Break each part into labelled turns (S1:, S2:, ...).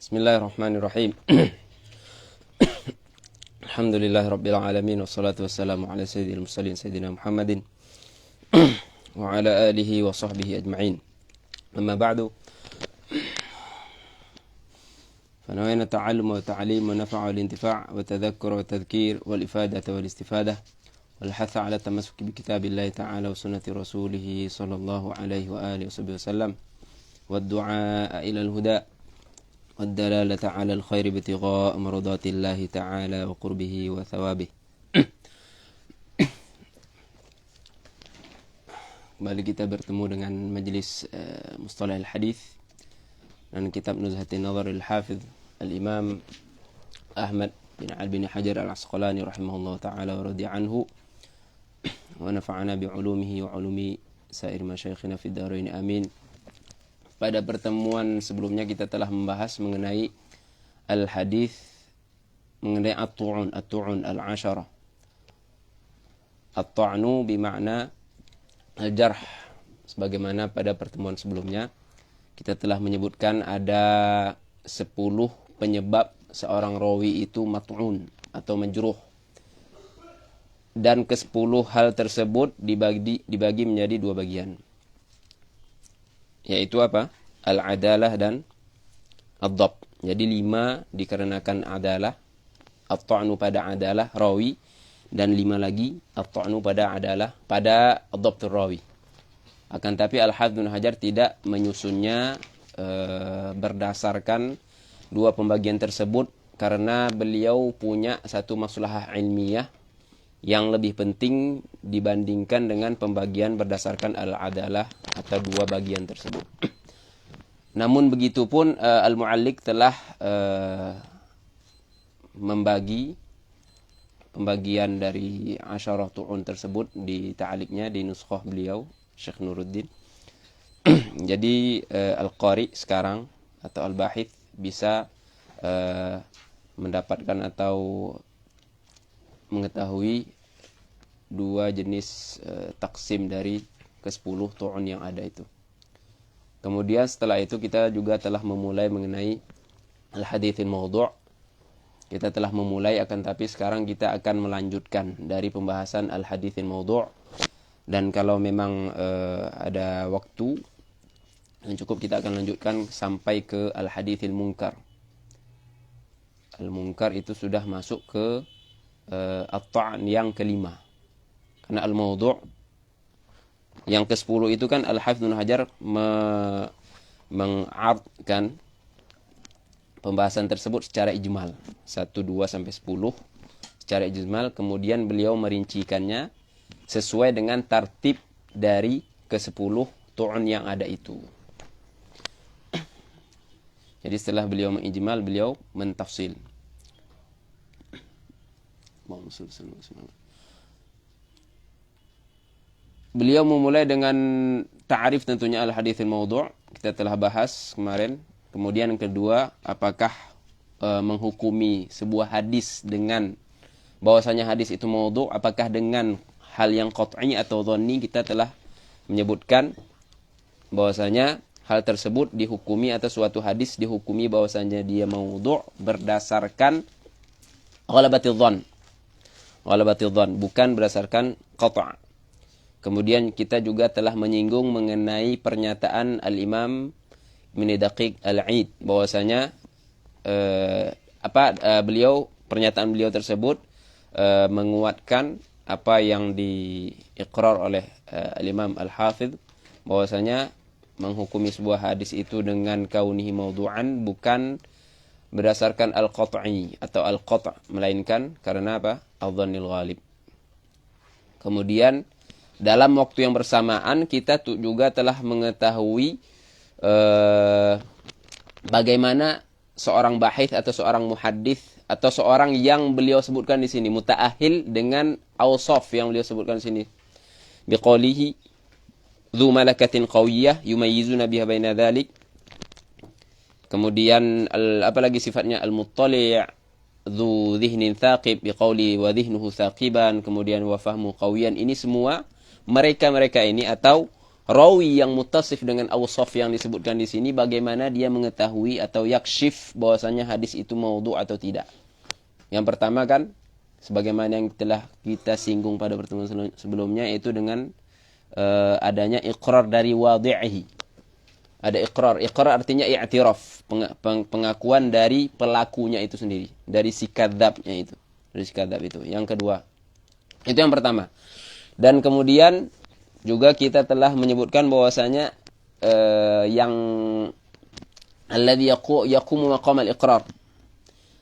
S1: Bismillahirrahmanirrahim. Alhamdulillahirabbil alamin wassalatu wassalamu ala sayyidil mursalin sayyidina Muhammadin wa ala alihi wa sahbihi ajma'in. Amma ba'du. فنوينا التعلم والتعليم والنفع والانتفاع والتذكر والتذكير والإفادة والاستفادة والحث على التمسك بكتاب الله تعالى وسنة رسوله صلى الله عليه وآله وصحبه وسلم والدعاء إلى الهدى والدلالة على الخير ابتغاء مرضات الله تعالى وقربه وثوابه. Kembali kita bertemu dengan majelis Mustalah al-Hadith dan kitab Nuzhatin Nazar al-Hafidh al-Imam Ahmad bin Al-bin Hajar al-Asqalani rahimahullah ta'ala wa radiya anhu wa nafa'ana bi'ulumihi wa ulumi sair masyayikhina fid darain amin. Pada pertemuan sebelumnya kita telah membahas mengenai al-hadith, mengenai at-tu'un al-ashara. At-tu'nu bimakna al-jarh. Sebagaimana pada pertemuan sebelumnya kita telah menyebutkan ada 10 penyebab seorang rawi itu mat'un atau majruh. Dan ke-10 hal tersebut dibagi menjadi 2 bagian. Yaitu apa? Al-adalah dan ad-dhab. Jadi 5 dikarenakan adalah, at-ta'nu pada adalah rawi, dan 5 lagi at-ta'nu pada adalah pada ad-dhabtur rawi. Akan tapi Al-Hafidz bin Hajar tidak menyusunnya berdasarkan 2 pembagian tersebut karena beliau punya satu maslahah ilmiah yang lebih penting dibandingkan dengan pembagian berdasarkan al-adalah atau 2 bagian tersebut. Namun begitupun al-mu'alliq telah membagi pembagian dari asyarah tu'un tersebut di ta'aliknya di nuskhah beliau Syekh Nuruddin. Jadi al-qari sekarang atau al-bahith bisa mendapatkan atau mengetahui 2 jenis taksim dari ke-10 tu'un yang ada itu. Kemudian setelah itu kita juga telah memulai mengenai al-haditsil mawdu'. Kita telah memulai, akan tapi sekarang kita akan melanjutkan dari pembahasan al-haditsil mawdu'. Dan kalau memang ada waktu yang cukup, kita akan lanjutkan sampai ke al-haditsil munkar. Al-munkar itu sudah masuk ke at-ta'n yang ke-5. Karena al-mawdu' yang ke-10 itu kan Al-Hafidz bin Hajar meng'ardkan pembahasan tersebut secara ijmal. 1, 2 sampai 10 secara ijmal, kemudian beliau merincikannya sesuai dengan tartib dari ke-10 tu'un yang ada itu. Jadi setelah beliau mengijmal, beliau mentafsil. Beliau memulai dengan ta'arif tentunya al-haditsil mawdu'. Kita telah bahas kemarin. Kemudian yang kedua, apakah menghukumi sebuah hadis dengan bahwasanya hadis itu mawdu', apakah dengan hal yang qat'i atau dhanni. Kita telah menyebutkan bahwasanya hal tersebut dihukumi atau suatu hadis dihukumi bahwasanya dia mawdu' berdasarkan ghalabatil dhann. Ghalabatil dhann, bukan berdasarkan qat'. Kemudian kita juga telah menyinggung mengenai pernyataan al-Imam Ibn Daqiq al-Aid bahwasanya pernyataan beliau tersebut menguatkan apa yang diiqrar oleh al-Imam al-Hafidh bahwasanya menghukumi sebuah hadis itu dengan kaunihi mawdu'an bukan berdasarkan al-qat'i atau al-qat', melainkan karena apa? Al-dhannil ghalib. Kemudian dalam waktu yang bersamaan kita juga telah mengetahui bagaimana seorang bahith atau seorang muhaddits atau seorang yang beliau sebutkan di sini muta'ahil dengan awsaf yang beliau sebutkan di sini. Biqaulihi dzu malakatin qawiyyah yumayyizuna biha baina dzalik. Kemudian apalagi sifatnya al-muttali' dzu dhihnin thaqib biqauli wa dhihnuhu thaqiban. Kemudian wa fahmu qawiyan. Ini semua mereka ini atau rawi yang muttasif dengan awsaf yang disebutkan di sini, bagaimana dia mengetahui atau yakshif bahwasanya hadis itu maudhu atau tidak. Yang pertama kan, sebagaimana yang telah kita singgung pada pertemuan sebelumnya, yaitu dengan adanya iqrar dari wadhi'ihi. Ada iqrar. Iqrar artinya i'tiraf, pengakuan dari pelakunya itu sendiri, dari si kadzabnya itu. Dari si kadzab itu. Yang kedua. Itu yang pertama. Dan kemudian juga kita telah menyebutkan bahwasanya yang alladhi yaqumu maqam al-iqrar.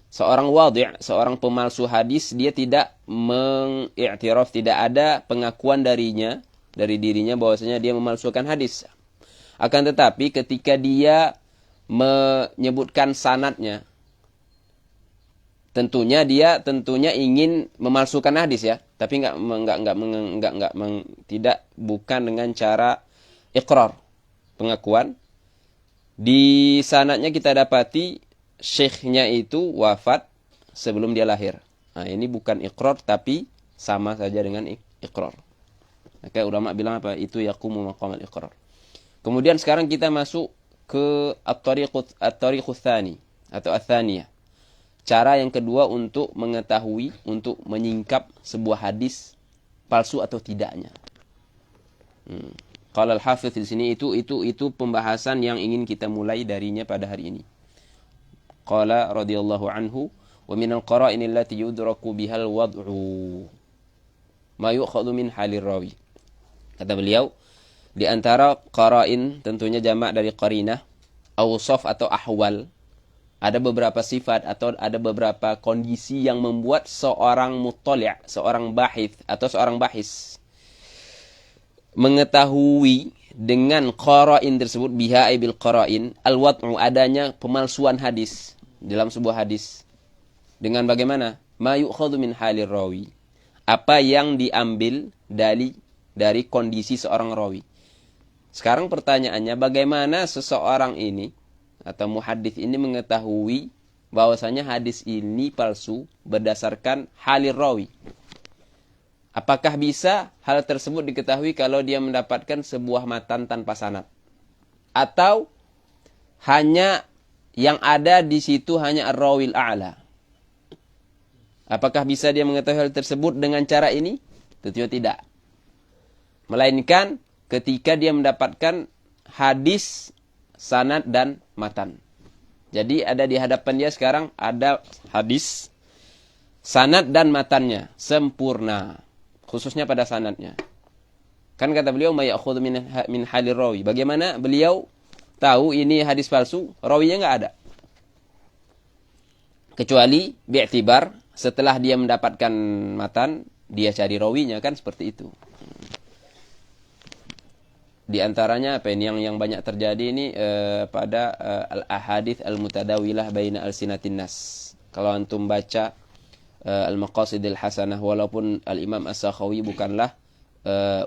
S1: Seorang wadhi', seorang pemalsu hadis, dia tidak mengiktiraf, tidak ada pengakuan darinya, dari dirinya bahwasanya dia memalsukan hadis. Akan tetapi ketika dia menyebutkan sanadnya, tentunya ingin memalsukan hadis ya, tapi bukan dengan cara iqrar, pengakuan. Di sanadnya kita dapati syekhnya itu wafat sebelum dia lahir. Nah, ini bukan iqrar tapi sama saja dengan iqrar. Maka ulama bilang apa? Itu yaqumu maqam al-iqrar. Kemudian sekarang kita masuk ke at-tariqus tsani atau ats-tsaniyah. Cara yang kedua untuk mengetahui, untuk menyingkap sebuah hadis palsu atau tidaknya. Qala al-Hafidz di sini itu pembahasan yang ingin kita mulai darinya pada hari ini. Qala radhiyallahu anhu wa min al-qara'in allati yudraku bihal wad'u ma yu'khadhu min halir rawi. Kata beliau, di antara qara'in, tentunya jamak dari qarinah, awsaf atau ahwal, ada beberapa sifat atau ada beberapa kondisi yang membuat seorang muttali', seorang bahith atau seorang bahis mengetahui dengan qara'in tersebut, biha bil qara'in al-wad'u, adanya pemalsuan hadis dalam sebuah hadis. Dengan bagaimana? Ma yu'khadhu min halir rawi. Apa yang diambil dari kondisi seorang rawi. Sekarang pertanyaannya, bagaimana seseorang ini atau muhaddits ini mengetahui bahwasanya hadis ini palsu berdasarkan halir rawi? Apakah bisa hal tersebut diketahui kalau dia mendapatkan sebuah matan tanpa sanad? Atau hanya yang ada di situ hanya ar-rawil a'la? Apakah bisa dia mengetahui hal tersebut dengan cara ini? Tentunya tidak. Melainkan ketika dia mendapatkan hadis, sanad dan matan. Jadi ada di hadapan dia sekarang ada hadis, sanad dan matannya sempurna, khususnya pada sanadnya. Kan kata beliau may ya'khudhu min halir rawi. Bagaimana beliau tahu ini hadis palsu? Rawinya enggak ada. Kecuali bi'tibar, setelah dia mendapatkan matan, dia cari rawinya, kan seperti itu. Di antaranya apa ini yang banyak terjadi ini pada al-ahadits al-mutadawilah baina al-sinatin nas. Kalau antum baca al-maqasidil hasanah, walaupun al-Imam As-Sakhawi bukanlah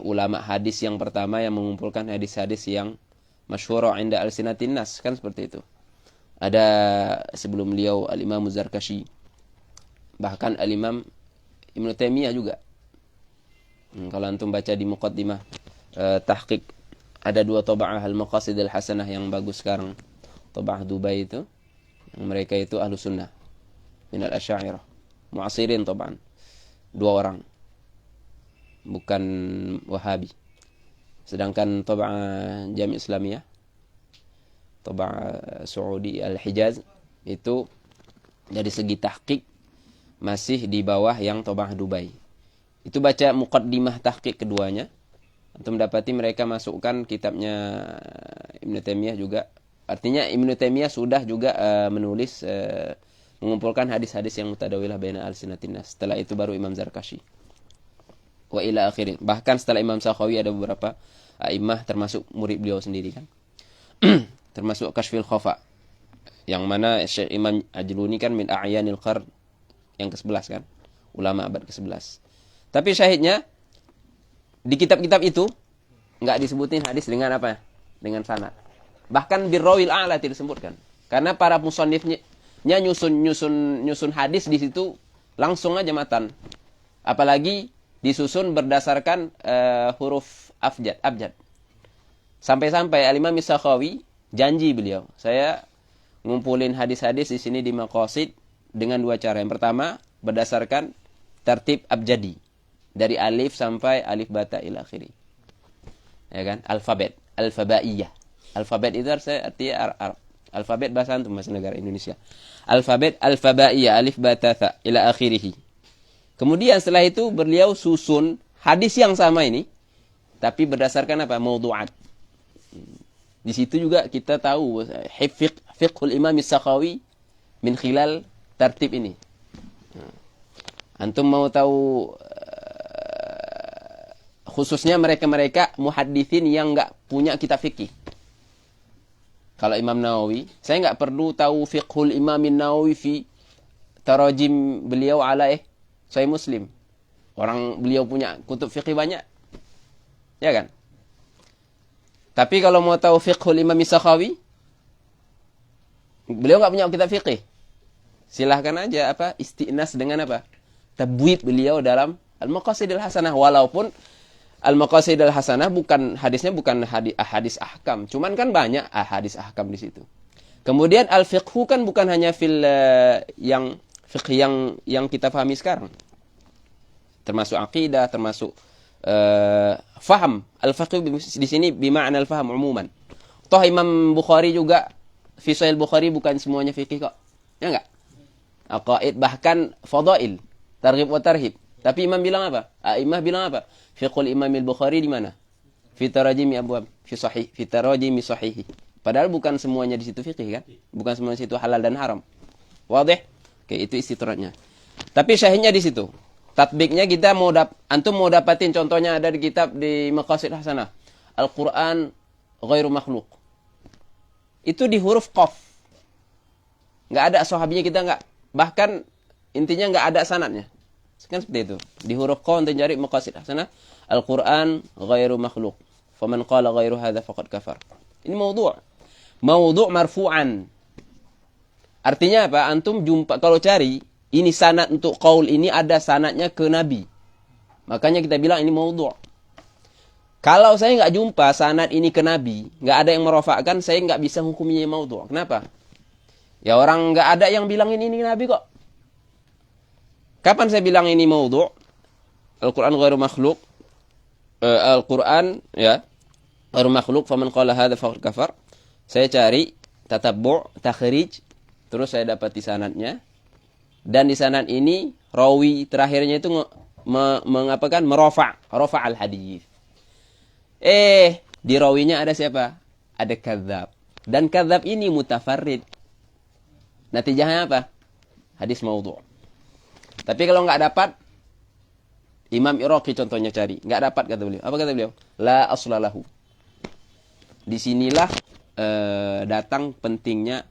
S1: ulama hadis yang pertama yang mengumpulkan hadis-hadis yang masyhur 'inda al-sinatin nas, kan seperti itu. Ada sebelum beliau al-Imam Az-Zarkashi, bahkan al-Imam Ibnu Taimiyah juga. Kalau antum baca di muqaddimah tahqiq, ada dua tab'ah al-maqasid al-hasanah yang bagus sekarang. Tab'ah Dubai itu, yang mereka itu ahlu sunnah minal asy'ariyah, mu'asirin tab'an. Dua orang, bukan wahabi. Sedangkan tab'ah Jami' Islamiyah, tab'ah Saudi al-Hijaz, itu dari segi tahqiq masih di bawah yang tab'ah Dubai. Itu baca muqaddimah tahqiq keduanya, untuk mendapati mereka masukkan kitabnya Ibnu Taimiyah juga. Artinya Ibnu Taimiyah sudah juga menulis, mengumpulkan hadis-hadis yang mutadawilah baina al-sinatin nas. Setelah itu baru Imam Zarkashi. Wa ila akhirin. Bahkan setelah Imam Sakhawi ada beberapa a'immah, termasuk murid beliau sendiri kan. Termasuk Kashfil Khafa. Yang mana Syekh Imam Ajluni kan min a'yanil qarn yang ke-11 kan. Ulama abad ke-11. Tapi syahidnya di kitab-kitab itu enggak disebutin hadis dengan apa? Dengan sanad. Bahkan birrawil a'la tidak disebutkan. Karena para musannifnya nyusun hadis di situ langsung aja matan. Apalagi disusun berdasarkan huruf abjad. Sampai-sampai Al-Imam As-Sakhawi janji beliau, saya ngumpulin hadis-hadis di sini di Maqasid dengan dua cara. Yang pertama, berdasarkan tertib abjadi. Dari alif sampai alif bata ila akhiri. Ya kan? Alfabet. Alfabaiyah. Alfabet itu artinya alfabet bahasa antum, bahasa negara Indonesia. Alfabet alfabaiyah, alif bata tha ila akhirih. Kemudian setelah itu beliau susun hadis yang sama ini, tapi berdasarkan apa? Maudhu'at. Di situ juga kita tahu fiqhul Imam As-Sakhawi min khilal tertib ini. Antum mau tahu khususnya mereka-mereka muhadditsin yang enggak punya kitab fikih. Kalau Imam Nawawi, saya enggak perlu tahu fiqhul Imam Nawawi fi tarajim beliau ala Sahih Muslim. Orang beliau punya kutub fikih banyak. Ya kan? Tapi kalau mau tahu fiqhul Imam As-Sakhawi, beliau enggak punya kitab fikih. Silahkan aja isti'nas dengan tabwib beliau dalam Al-Maqasidil Hasanah, walaupun Al-Maqasidil Hasanah hadisnya bukan hadis ahkam, cuman kan banyak hadis ahkam di situ. Kemudian al-fiqhu kan bukan hanya yang fiqh yang kita pahami sekarang. Termasuk akidah, termasuk faham. Al-fiqh di sini bima'na al-faham umuman. Toh Imam Bukhari juga fi Sahih Bukhari bukan semuanya fikih kok. Ya enggak? Aqaid bahkan fadail, targhib wa tarhib. Tapi Imam bilang apa? A'immah bilang apa? Fiqhul Imam Al-Bukhari di mana? Fi tarajimi abwab, fi tarajimi sahihi. Padahal bukan semuanya di situ fikih kan? Bukan semuanya di situ halal dan haram. Wadih? Oke, itu istitratnya. Tapi syahidnya di situ. Tatbiknya kita antum mau dapatin contohnya ada di kitab di Maqasid Hasanah. Al-Qur'an ghairu makhluk. Itu di huruf qaf. Enggak ada sahabinya, kita enggak, bahkan intinya enggak ada sanadnya. Kan seperti itu. Di huruf qaf untuk cari Maqasid Hasanah, Al-Qur'an ghairu makhluk. Faman qala ghairu hadza faqad kafar. Ini maudhu'. Maudhu' marfu'an. Artinya apa? Antum jumpa kalau cari ini sanad untuk qaul ini ada sanadnya ke Nabi. Makanya kita bilang ini maudhu'. Kalau saya enggak jumpa sanad ini ke Nabi, enggak ada yang merofakkan, saya enggak bisa hukumnya maudhu'. Kenapa? Ya orang enggak ada yang bilang ini Nabi kok. Kapan saya bilang ini maudhu'? Al-Qur'an ghairu makhluk. Al-Qur'an ya ghairu makhluk, faman qala hadza faqad kafar. Saya cari tatabbu', takhrij, terus saya dapati sanadnya. Dan di sanad ini rawi terakhirnya itu mengapakan rafa al-hadis. Di rawinya ada siapa? Ada kadzab. Dan kadzab ini mutafarrid. Natijahnya apa? Hadis maudhu'. Tapi kalau enggak dapat, Imam Iraqi contohnya cari, enggak dapat kata beliau. Apa kata beliau? La aslalahu. Disinilah datang pentingnya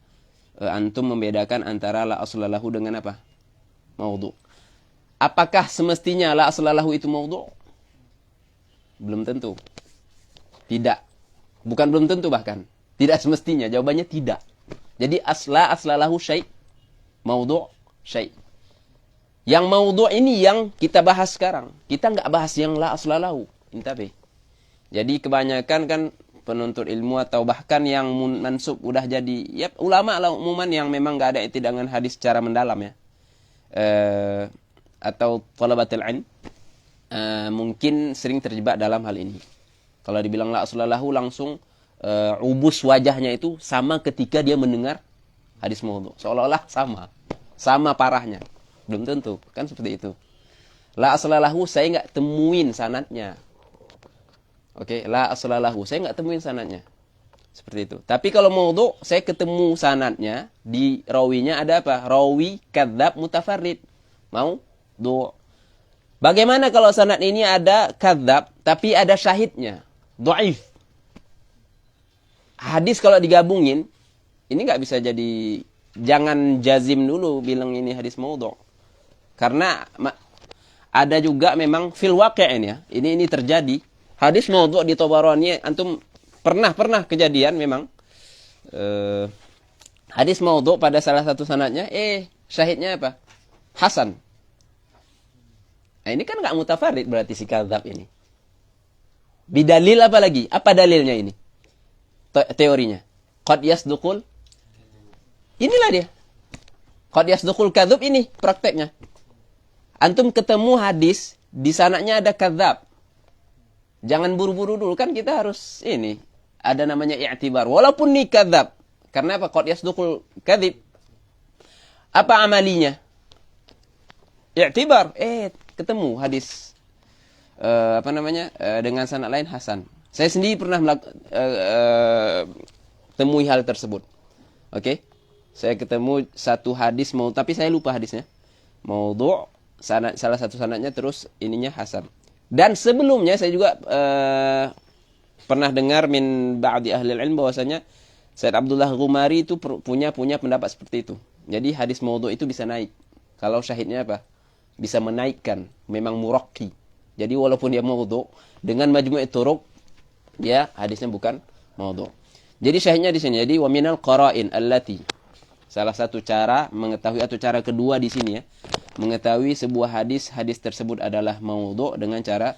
S1: antum membedakan antara la aslalahu dengan apa? Maudhu'. Apakah semestinya la aslalahu itu maudhu'? Belum tentu. Tidak. Bukan belum tentu bahkan. Tidak semestinya. Jawabannya tidak. Jadi aslalahu syai'. Maudhu' syai'. Yang maudhu' ini yang kita bahas sekarang. Kita enggak bahas yang la aslalahu. Intabe. Jadi kebanyakan kan penuntut ilmu atau bahkan yang mansub udah jadi ulama lah umuman yang memang enggak ada dengan hadis secara mendalam ya. Atau talabatul ilm mungkin sering terjebak dalam hal ini. Kalau dibilang la aslalahu langsung ubus wajahnya itu sama ketika dia mendengar hadis maudhu'. Seolah-olah sama parahnya. Belum tentu, kan seperti itu. La aslalahu saya enggak temuin sanadnya. Oke, la aslalahu saya enggak temuin sanadnya. Seperti itu. Tapi kalau maudhu' saya ketemu sanadnya, di rawinya ada apa? Rawi kadzab mutafarrid. Maudhu'. Bagaimana kalau sanad ini ada kadzab tapi ada syahidnya? Dhaif. Hadis kalau digabungin ini enggak bisa jadi, jangan jazim dulu bilang ini hadis maudhu'. Karena ada juga memang fil waqi'in ya. Ini terjadi. Hadis maudhu' di Tabarani antum pernah kejadian memang hadis maudhu' pada salah satu sanadnya syahidnya apa? Hasan. Nah, ini kan enggak mutafarrid berarti si kadzab ini. Bidalil apa lagi? Apa dalilnya ini? teorinya. Qad yasduqul. Inilah dia. Qad yasduqul kadzub, ini prakteknya. Antum ketemu hadis, di sananya ada kadzab. Jangan buru-buru dulu, kan kita harus ini. Ada namanya i'tibar. Walaupun ini kadzab. Karena apa? Qad yasduqul kadzib. Apa amalinya? I'tibar. Ketemu hadis dengan sanad lain hasan. Saya sendiri pernah temui hal tersebut. Oke? Saya ketemu satu hadis tapi saya lupa hadisnya. Maudhu', salah satu sanadnya, terus ininya hasan. Dan sebelumnya saya juga pernah dengar min ba'di ahli ilm bahwasanya Said Abdullah Ghumari itu punya pendapat seperti itu. Jadi hadis maudhu' itu bisa naik. Kalau syahidnya apa? Bisa menaikkan, memang muraqi. Jadi walaupun dia maudhu', dengan majmu' turuq, dia hadisnya bukan maudhu'. Jadi syahidnya di sini. Jadi wa minal qara'in allati, salah satu cara mengetahui, atau cara kedua di sini ya, mengetahui sebuah hadis tersebut adalah maudhu' dengan cara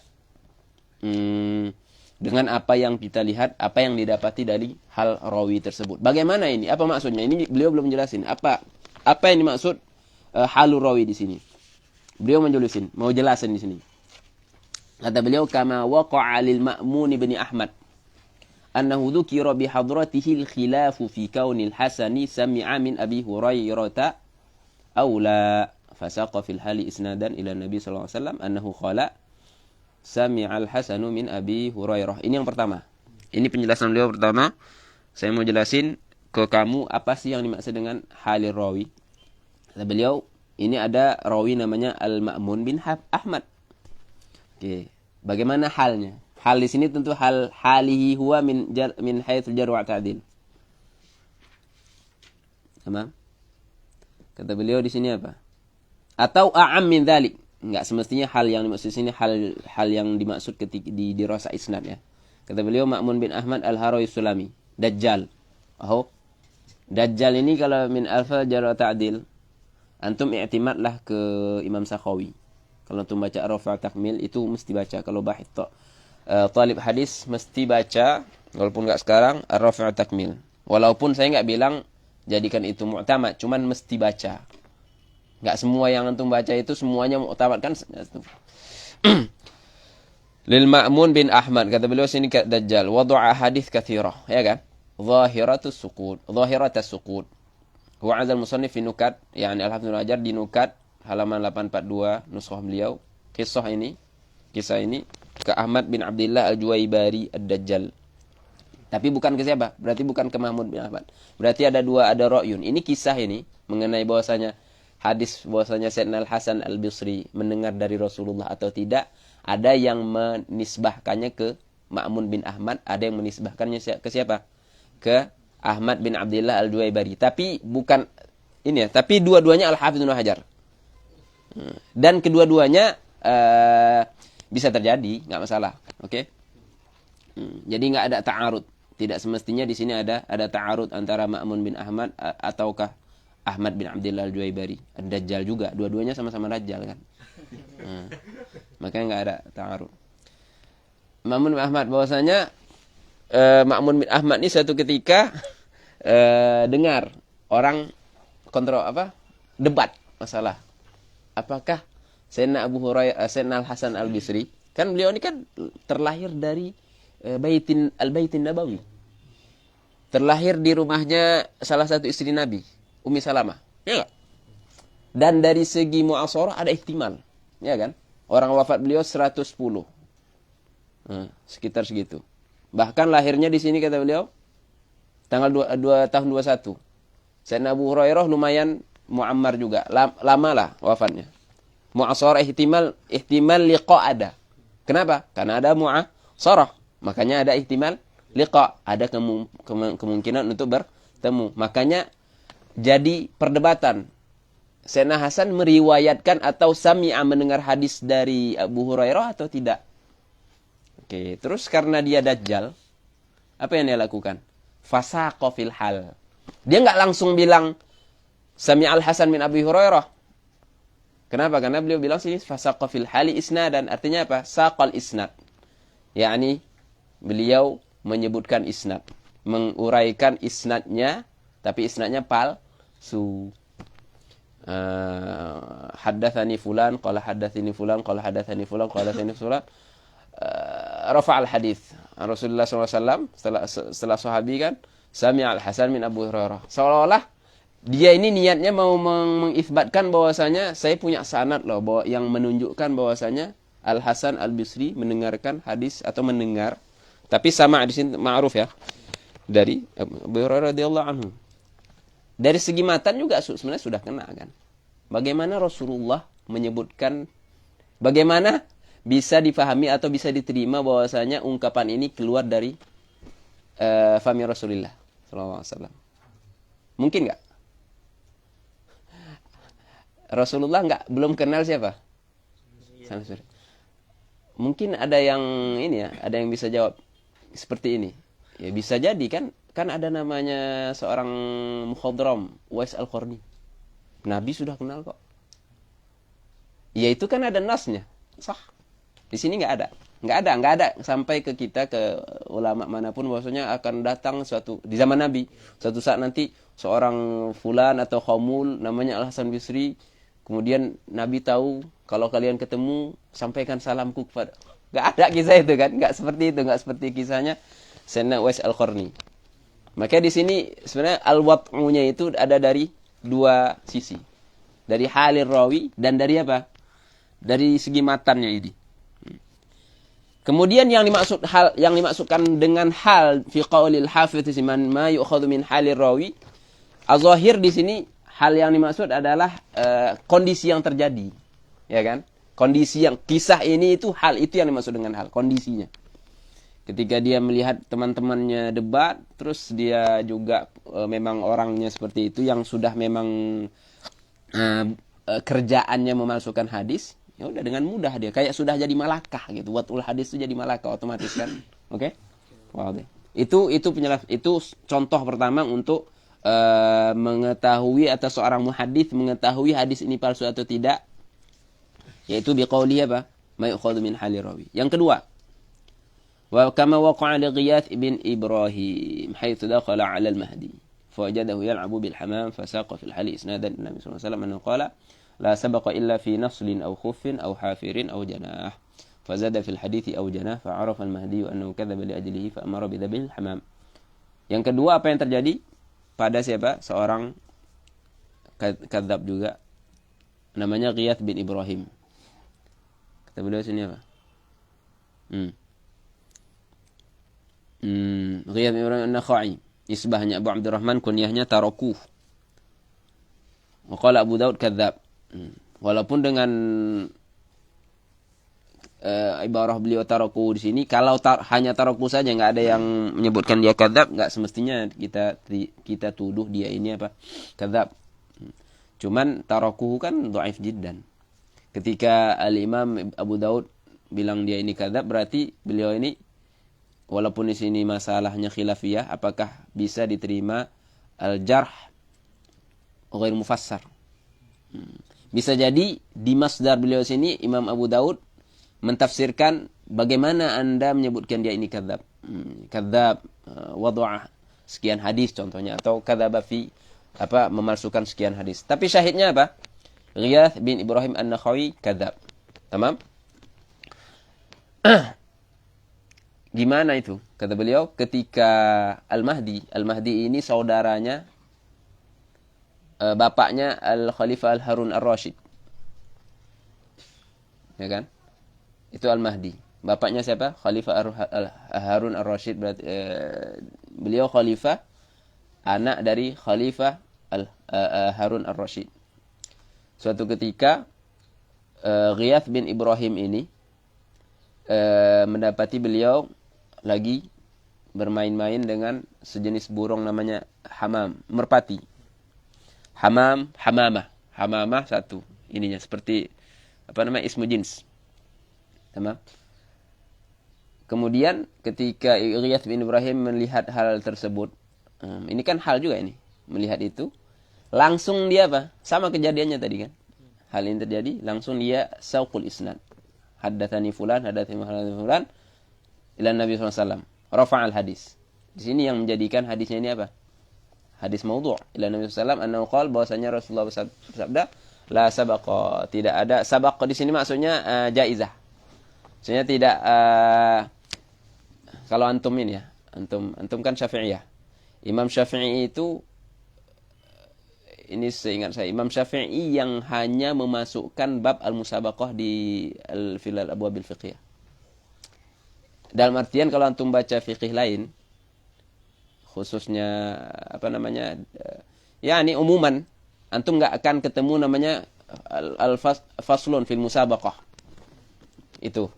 S1: dengan apa yang kita lihat, apa yang didapati dari hal rawi tersebut. Bagaimana ini? Apa maksudnya? Ini beliau belum jelasin. Apa yang dimaksud halur rawi di sini? Beliau mau jelasin di sini. Kata beliau, kama waqa'a lil Ma'mun bin Ahmad annahu dzukira bi hadratihi al-khilafu fi kaunil Hasani sami'a min Abi Hurairah aw la, fasaqa fil hali isnadan ila Nabi sallallahu alaihi wasallam annahu qala sami'al Hasanu min Abi Hurairah. Ini yang pertama. Ini penjelasan beliau pertama. Saya mau jelasin ke kamu apa sih yang dimaksud dengan halir rawi. Kata beliau, ini ada rawi namanya Al-Ma'mun bin Ahmad. Oke, bagaimana halnya? Hal di sini tentu halihi huwa min haitsul jar wa ta'dil. Tamam? Kata beliau di sini apa? Atau a'am min dzalik. Enggak semestinya hal yang dimaksud sini hal yang dimaksud ketika di rasa isnad ya. Kata beliau Ma'mun bin Ahmad Al-Harawi Sulami, Dajjal. Dajjal ini kalau min alfa jar wa ta'dil, antum i'timadlah ke Imam Sakhawi. Kalau antum baca Rafa' Takmil itu mesti baca. Kalau bahith talib hadis mesti baca, walaupun enggak sekarang Rafa' Takmil. Walaupun saya enggak bilang jadikan itu mu'tamad, cuman mesti baca. Enggak semua yang antum baca itu semuanya mu'tamad kan. Lil Ma'mun bin Ahmad, kata beliau sini Dajjal, wada'a hadis katsirah, ya kan? Zahiratus suqut. Huwa 'azal musannif fi nukat, yani Al-Hafidz Ibnu Hajar di nukat halaman 842 nuskhah beliau. Kisah ini ke Ahmad bin Abdullah Al-Juwaibari Ad-Dajjal. Tapi bukan ke siapa? Berarti bukan ke Mahmud bin Ahmad. Berarti ada ra'yun. Ini kisah ini mengenai bahwasanya Sayyidina Al-Hasan Al-Bisri mendengar dari Rasulullah atau tidak. Ada yang menisbahkannya ke Ma'mun bin Ahmad, ada yang menisbahkannya ke siapa? Ke Ahmad bin Abdullah Al-Juwaibari. Tapi bukan ini ya, tapi dua-duanya Al-Hafidz Ibnu Hajar. Dan kedua-duanya bisa terjadi, nggak masalah. Oke? Jadi nggak ada ta'arud. Tidak semestinya di sini ada ta'arud antara Ma'mun bin Ahmad ataukah Ahmad bin Abdullah Al-Juwaibari. Ad-Dajjal juga, dua-duanya sama-sama Dajjal kan. Makanya nggak ada ta'arud. Ma'mun bin Ahmad bahwasanya Ma'mun bin Ahmad ini suatu ketika dengar orang debat masalah apakah Sayyidina Abu Hurairah, Sayyidina Al-Hasan Al-Bisri, kan beliau ini kan terlahir dari Baitin Nabawi. Terlahir di rumahnya salah satu istri Nabi, Ummi Salamah. Ya enggak? Dan dari segi mu'asharah ada ihtimal. Ya kan? Orang wafat beliau 110. Sekitar segitu. Bahkan lahirnya di sini kata beliau tanggal 2 tahun 21. Sayyidina Abu Hurairah lumayan muammar juga. Lama lah wafatnya. Mu'asharah ihtimal liqa ada. Kenapa? Karena ada mu'asharah. Makanya ada ihtimal liqa. Ada kemungkinan untuk bertemu. Makanya jadi perdebatan. Sayyidina Hasan meriwayatkan atau sami'a mendengar hadis dari Abu Hurairah atau tidak. Oke, terus karena dia Dajjal, apa yang dia lakukan? Fasaqa fil hal. Dia enggak langsung bilang Sami'al Hasan min Abi Hurairah. Kenapa? Karena beliau bilang sini fasaqa fil hali isnadan. Artinya apa? Saqal isnad. Yakni beliau menyebutkan isnad. menguraikan isnadnya, tapi isnadnya palsu. Haddatsani fulan qala haddatsani fulan qala haddatsani fulan qala haddatsani fulan, rafa'al hadis Rasulullah SAW. Setelah sahabi kan, sami'al Hasan min Abu Hurairah, seolah-olah dia ini niatnya mau mengisbatkan bahwasanya saya punya sanad loh, bahwa yang menunjukkan bahwasanya Al Hasan Al Bisri mendengarkan hadis atau mendengar, tapi sama di sini ma'ruf ya, dari Abu Hurairah radhiyallahu anhu. Dari segi matan juga sebenarnya sudah kena kan. Bagaimana Rasulullah menyebutkan, bagaimana bisa difahami atau bisa diterima bahwasanya ungkapan ini keluar dari fami Rasulullah sallallahu alaihi wasallam. Mungkin nggak? Rasulullah belum kenal siapa? Mungkin ada yang ini ya, ada yang bisa jawab seperti ini. Ya bisa jadi kan ada namanya seorang mukhadram, Uwais Al-Qarni. Nabi sudah kenal kok. Ya itu kan ada nasnya. Sah. Di sini nggak ada sampai ke kita, ke ulama manapun bahwasanya akan datang di zaman Nabi suatu saat nanti seorang fulan atau khamul namanya Al Hasan Bisri, kemudian Nabi tahu kalau kalian ketemu sampaikan salamku kepada. Nggak ada kisah itu kan, nggak seperti kisahnya Sayyidina Uwais Al-Qarni. Maka di sini sebenarnya al-wad'unya itu ada dari dua sisi. Dari halir rawi dan dari apa? Dari segi matannya ini. Kemudian yang dimaksudkan dengan hal fi qaulil hafidz man ma yu'khadhu min halir rawi. Az-zahir di sini hal yang dimaksud adalah kondisi yang terjadi. Ya kan? Kondisi yang kisah ini itu hal itu yang dimaksud dengan hal, kondisinya. Ketika dia melihat teman-temannya debat, terus dia juga memang orangnya seperti itu, yang sudah memang kerjaannya memalsukan hadis, ya udah dengan mudah dia kayak sudah jadi malakah gitu. Watul hadis itu jadi malakah otomatis kan. Oke? Okay? Itu contoh pertama untuk mengetahui atau seorang muhadits mengetahui hadis ini palsu atau tidak, yaitu biqauli apa? Ma yu'khadhu min hali rawi. Yang kedua, wa kama waqa'a li Ghiyath ibn Ibrahim haitsu dakhala 'ala al-Mahdi fawajadahu yal'abu bil hamam fasaqa fil hali isnadan Nabi sallallahu alaihi wasallam annahu qala la sabaqa illa fi naslin aw khuffin aw hafirin aw janah fazada fil hadithi aw janah fa'arafa al-Mahdi annahu kadzaba li ajlihi fa amara bi dhabil hamam. Yang kedua, apa yang terjadi pada siapa? Seorang kadzab juga namanya Ghiyath bin Ibrahim. Kata beliau sini apa? Ghiyath bin Ibrahim An-Nakhai, isbahnya Abu Abdurrahman, kunyahnya Tarakuh. Waqala Abu Daud kadzab. Walaupun dengan ibarah beliau Tarakuh di sini, kalau hanya Tarakuh saja, nggak ada yang menyebutkan dia kadzab, nggak semestinya kita tuduh dia ini apa? Kadzab. Cuman Tarakuh kan dhaif jiddan. Ketika Al-Imam Abu Daud bilang dia ini kadzab, berarti beliau ini walaupun di sini masalahnya khilafiyah, apakah bisa diterima al-jarh ghair mufassar. Bisa jadi di masdar beliau sini Imam Abu Daud mentafsirkan bagaimana Anda menyebutkan dia ini kadzab. Kadzab wada'ah sekian hadis contohnya, atau kadzaba fi memalsukan sekian hadis. Tapi syahidnya apa? Ghiyath bin Ibrahim An-Nakhai kadzab. Tamam? Gimana itu? Kata beliau, ketika Al-Mahdi ini saudaranya, bapaknya Al-Khalifah Al-Harun Ar-Rasyid. Ya kan? Itu Al-Mahdi. Bapaknya siapa? Khalifah Harun Ar-Rasyid. Berarti beliau khalifah, anak dari Khalifah Harun Ar-Rasyid. Suatu ketika Ghiyath bin Ibrahim ini mendapati beliau lagi bermain-main dengan sejenis burung namanya hamam, merpati. Hamamah satu. Ininya seperti ismu jins. Tamam. Kemudian ketika Ghiyath bin Ibrahim melihat hal tersebut, ini kan hal juga ini, melihat itu, langsung dia sama kejadiannya tadi kan. Hal ini terjadi, langsung dia sauqul isnad. Haddatsani fulan ila Nabi sallallahu alaihi wasallam. Rafa'al hadis. Di sini yang menjadikan hadisnya ini apa? Hadis maudhu'. Ila Nabi sallallahu alaihi wasallam bahwasanya Rasulullah bersabda, la sabaqa, tidak ada sabaq di sini maksudnya jaizah. Maksudnya tidak kalau antum ini ya, antum kan Syafi'iyah. Imam Syafi'i itu ini seingat saya Imam Syafi'i yang hanya memasukkan bab al-musabaqah di al-filal abwabil fiqhiyah. Dalam artian kalau antum baca fikih lain, khususnya apa namanya, ya ini umuman antum nggak akan ketemu namanya al-faslun fil musabaqah itu.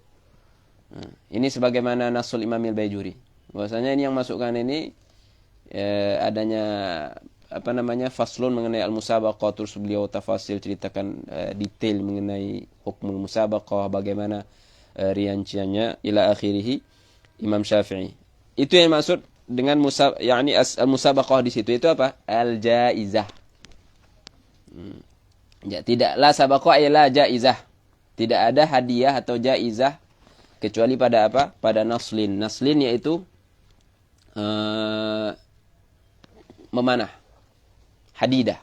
S1: Ini sebagaimana nasul Imam al-Baijuri, bahwasanya ini yang masukkan ini adanya apa namanya faslun mengenai al-musabaqah, terus beliau tafasil ceritakan detail mengenai hukum musabaqah, bagaimana rinciannya ila akhirih. Imam Syafi'i itu yang maksud dengan yakni al-musabaqah di situ itu apa? Al-jaizah. Ya, tidak la sabaqah ay la jaizah. Tidak ada hadiah atau jaizah kecuali pada apa? Pada naslin. Naslin yaitu memanah. Hadidah.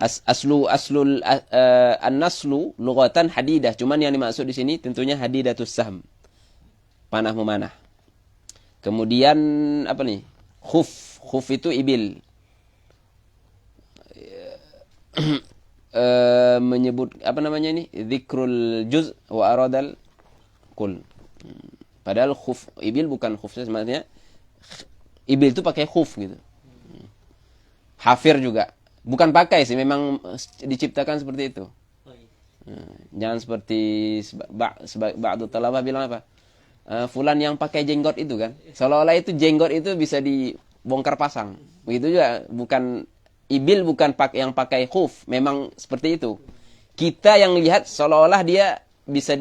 S1: Aslul an-naslu lughatan hadidah. Cuman yang dimaksud di sini tentunya hadidatus sahm. Panah memanah. Kemudian apa nih? Khuf. Khuf itu ibil. Menyebut apa namanya ini? Dzikrul juz wa aradal kul. Padahal khuf ibil bukan khuf sebenarnya. Ibil itu pakai khuf gitu. Hafir juga. Bukan pakai sih, memang diciptakan seperti itu. Jangan seperti ba'du talabah bilang apa? Fulan yang pakai jenggot itu kan. Seolah-olah itu jenggot itu bisa dibongkar pasang. Begitu juga, bukan ibil bukan yang pakai khuf, memang seperti itu. Kita yang lihat seolah-olah dia bisa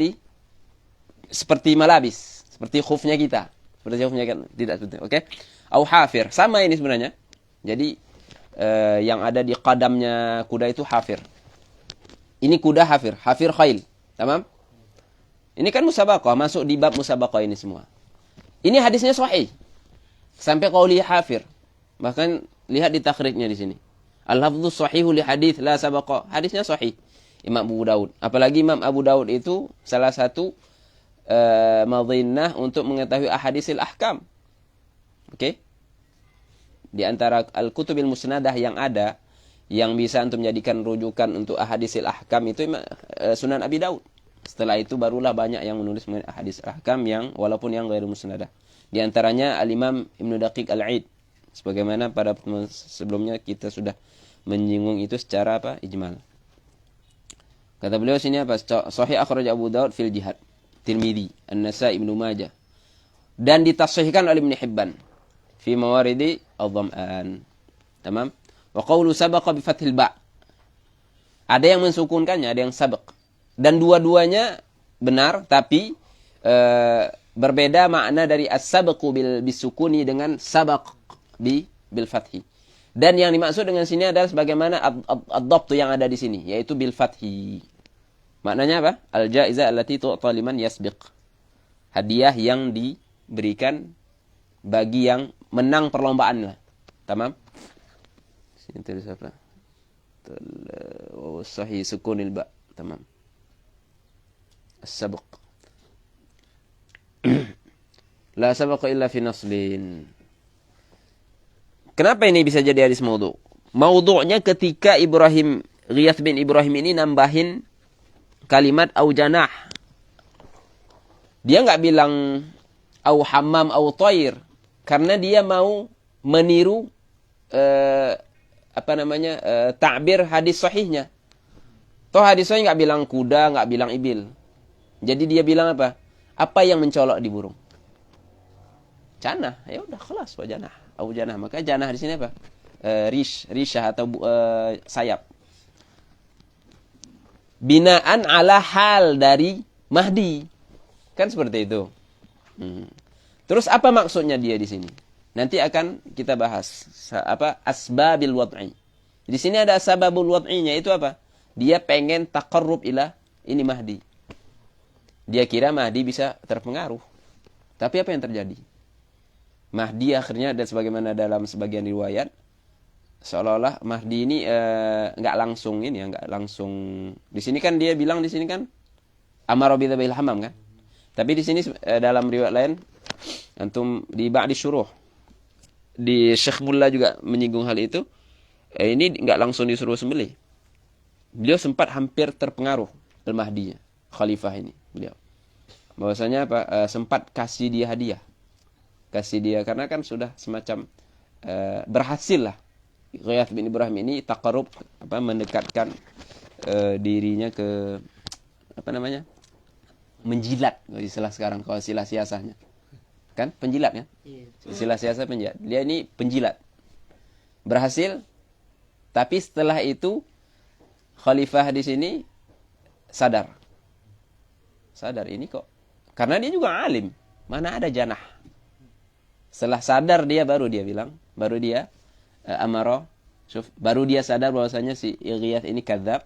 S1: seperti malabis, seperti khufnya kita. Seperti khufnya kan, tidak seperti itu, oke? Au hafir, sama ini sebenarnya. Jadi yang ada di qadamnya kuda itu hafir. Ini kuda hafir, hafir khail. Tamam? Ini kan musabaqah, masuk di bab musabaqah ini semua. Ini hadisnya sahih. Sampai qauli hafir. Bahkan lihat di takhrijnya di sini. Al-lafdhu sahihu li hadits la sabaqa. Hadisnya sahih. Imam Abu Daud. Apalagi Imam Abu Daud itu salah satu madhinnah untuk mengetahui ahadisil ahkam. Oke? Di antara al-kutubil musnadah yang ada, yang bisa untuk menjadikan rujukan untuk ahadisil ahkam itu Sunan Abi Daud. Setelah itu barulah banyak yang menulis mengenai ahadits ahkam yang walaupun yang ghairu musnadah. Di antaranya Al-Imam Ibnu Daqiq Al-Aid. Sebagaimana pada pertemuan sebelumnya kita sudah menyinggung itu secara apa? Ijmal. Kata beliau sini apa? Sahih akhraj Abu Daud fil jihad. Tirmidzi, An-Nasa'i, Ibnu Majah. Dan ditasihihkan oleh Ibnu Hibban fi mawaridi adh-dham'an. Tamam? Wa qawlu sabaqa bi fathil ba'. Ada yang mensukunkannya, ada yang sabaq. Dan dua-duanya benar, tapi berbeda makna dari as-sabaqu bisukuni dengan sabaq bil fathi. Dan yang dimaksud dengan sini adalah sebagaimana ad-dhabtu yang ada di sini, yaitu bil fathi. Maknanya apa? Al-jaizah allati tu'ta liman yasbiq. Hadiah yang diberikan bagi yang menang perlombaan lah. Tamam? Sini tulis apa? Sahih sukunil ba. Tamam. As-sabq. La sabaqa illa fi naslin. Kenapa ini bisa jadi hadis maudhu'? Maudhu'nya ketika Ghiyath bin Ibrahim ini nambahin kalimat au janah. Dia nggak bilang au hammam au thair karena dia mau meniru ta'bir hadis sahihnya. Toh hadis sahih nggak bilang kuda, nggak bilang ibil. Jadi dia bilang apa? Apa yang mencolok di burung? Janah. Ya udah kelas wa janah. Au janah. Maka janah di sini apa? Rishah atau sayap. Binaan ala hal dari Mahdi. Kan seperti itu. Terus apa maksudnya dia di sini? Nanti akan kita bahas asbabil wad'i. Di sini ada asbabul wad'inya, itu apa? Dia pengen taqarrub ila ini Mahdi. Dia kira Mahdi bisa terpengaruh. Tapi apa yang terjadi? Mahdi akhirnya, dan sebagaimana dalam sebagian riwayat, seolah-olah Mahdi ini nggak langsung ini ya, nggak langsung. Di sini kan dia bilang di sini kan amara bi dzabil hamam kan. Tapi di sini dalam riwayat lain antum di ba'di syuruh di Syekh Mullah juga menyinggung hal itu. Ini nggak langsung disuruh sembelih. Beliau sempat hampir terpengaruh Al-Mahdi, khalifah ini beliau. Bahwasanya apa? Sempat kasih dia hadiah. Kasih dia karena kan sudah semacam berhasil lah. Ghiyath bin Ibrahim ini taqarrub, mendekatkan dirinya ke menjilat, istilah sekarang kalau istilah siasahnya. Kan penjilat kan? Istilah siasah penjilat. Dia ini penjilat. Berhasil, tapi setelah itu khalifah di sini sadar ini kok. Karena dia juga alim. Mana ada janah. Setelah sadar dia baru dia bilang, baru dia baru dia sadar bahwasanya si Ghiyath ini kadzab,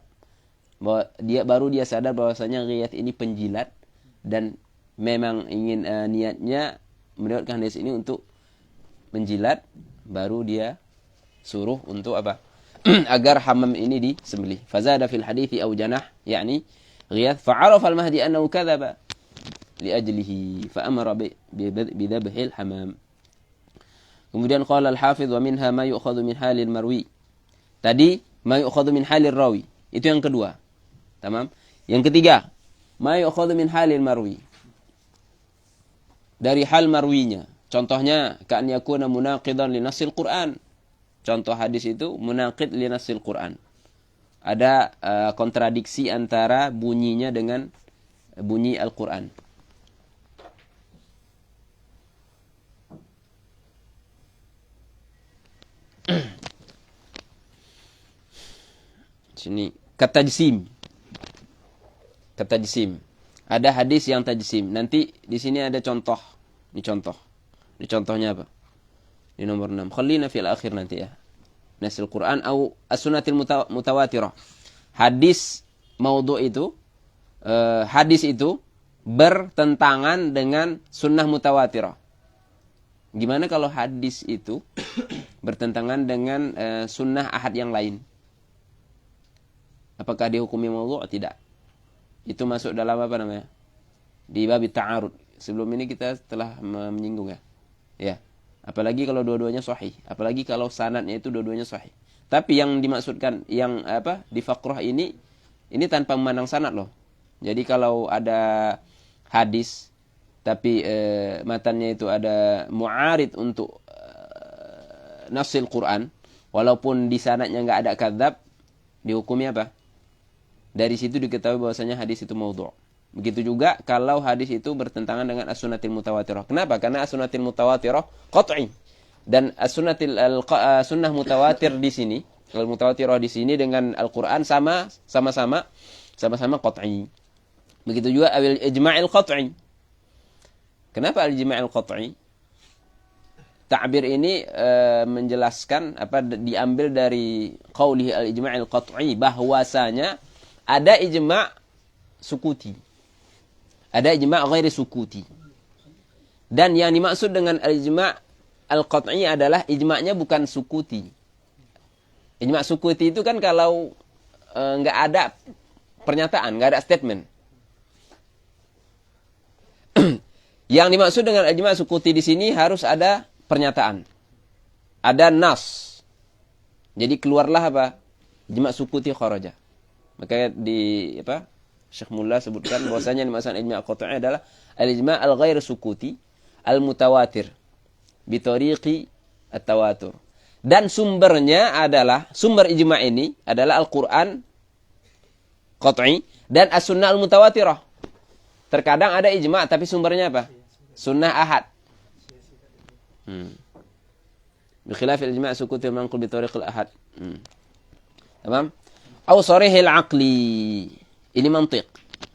S1: baru dia sadar bahwasanya Ghiyath ini penjilat, dan memang ingin niatnya meriwayatkan hadis ini untuk menjilat, baru dia suruh untuk apa? Agar hamam ini disembelih. Fazada fil hadithi aw janah, yakni Ghiyath fa'arafa al-Mahdi annahu kadzaba li ajlihi fa amara bi dzabhil hamam. Kemudian qala al-Hafidz wa minha ma yu'khadhu min halil marwi. Tadi ma yu'khadhu min halir rawi. Itu yang kedua. Tamam? Yang ketiga, ma yu'khadhu min halil marwi. Dari hal marwinya. Contohnya ka'an yakuna munaqidan li nassil Qur'an. Contoh hadis itu munaqid li nassil Qur'an. Ada kontradiksi antara bunyinya dengan bunyi Al-Qur'an. Sini katajsim. Ada hadis yang tajsim. Nanti di sini ada contoh. Ini contoh. Ini contohnya apa? Di nomor 6. Khallina fil akhir nanti ya. Nasil Quran atau as-sunnatil mutawatirah. Hadis maudhu itu hadis itu bertentangan dengan sunnah mutawatirah. Gimana kalau hadis itu bertentangan dengan sunnah ahad yang lain? Apakah dihukumi maudhu atau tidak? Itu masuk dalam apa namanya? Di bab ta'arud. Sebelum ini kita telah menyinggung ya. Ya. Apalagi kalau dua-duanya sahih. Apalagi kalau sanadnya itu dua-duanya sahih. Tapi yang dimaksudkan yang di faqrah ini tanpa memandang sanad loh. Jadi kalau ada hadis tapi matannya itu ada mu'arid untuk nasil Quran, walaupun di sanadnya enggak ada kadzab, dihukumi apa? Dari situ diketahui bahwasanya hadis itu maudhu'. Begitu juga kalau hadis itu bertentangan dengan as-sunnatil mutawatirah. Kenapa? Karena as-sunnatil mutawatirah qat'i. Dan sunnah mutawatir di sini, al-mutawatirah di sini dengan Al-Qur'an sama-sama qat'i. Begitu juga al-ijma'il qat'i. Kenapa al-ijma'il qat'i? Ta'bir ini menjelaskan diambil dari qaulih al-ijma'il qat'i, bahwasanya ada ijma' sukuti. Ada ijma' ghairi sukuti. Dan yang dimaksud dengan al-ijma' al-qat'i adalah ijma'nya bukan sukuti. Ijma' sukuti itu kan kalau enggak ada pernyataan, enggak ada statement. Yang dimaksud dengan ijma' sukuti di sini harus ada pernyataan. Ada nas. Jadi keluarlah apa? Ijma' sukuti kharaja. Makanya Syekh Mullah sebutkan bahwasanya dimaksud ijma' qat'i adalah al-ijma' al-ghair sukuti al-mutawatir bi tariqi at-tawatur. Dan sumber ijma' ini adalah Al-Qur'an qat'i dan as-sunnah al-mutawatirah. Terkadang ada ijma' tapi sumbernya apa? Sunnah ahad. Bi khilaf al-ijma' sukuti manqul bi tariq al-ahad. Tamam? Aw sarihil aqli. Ini mantiq.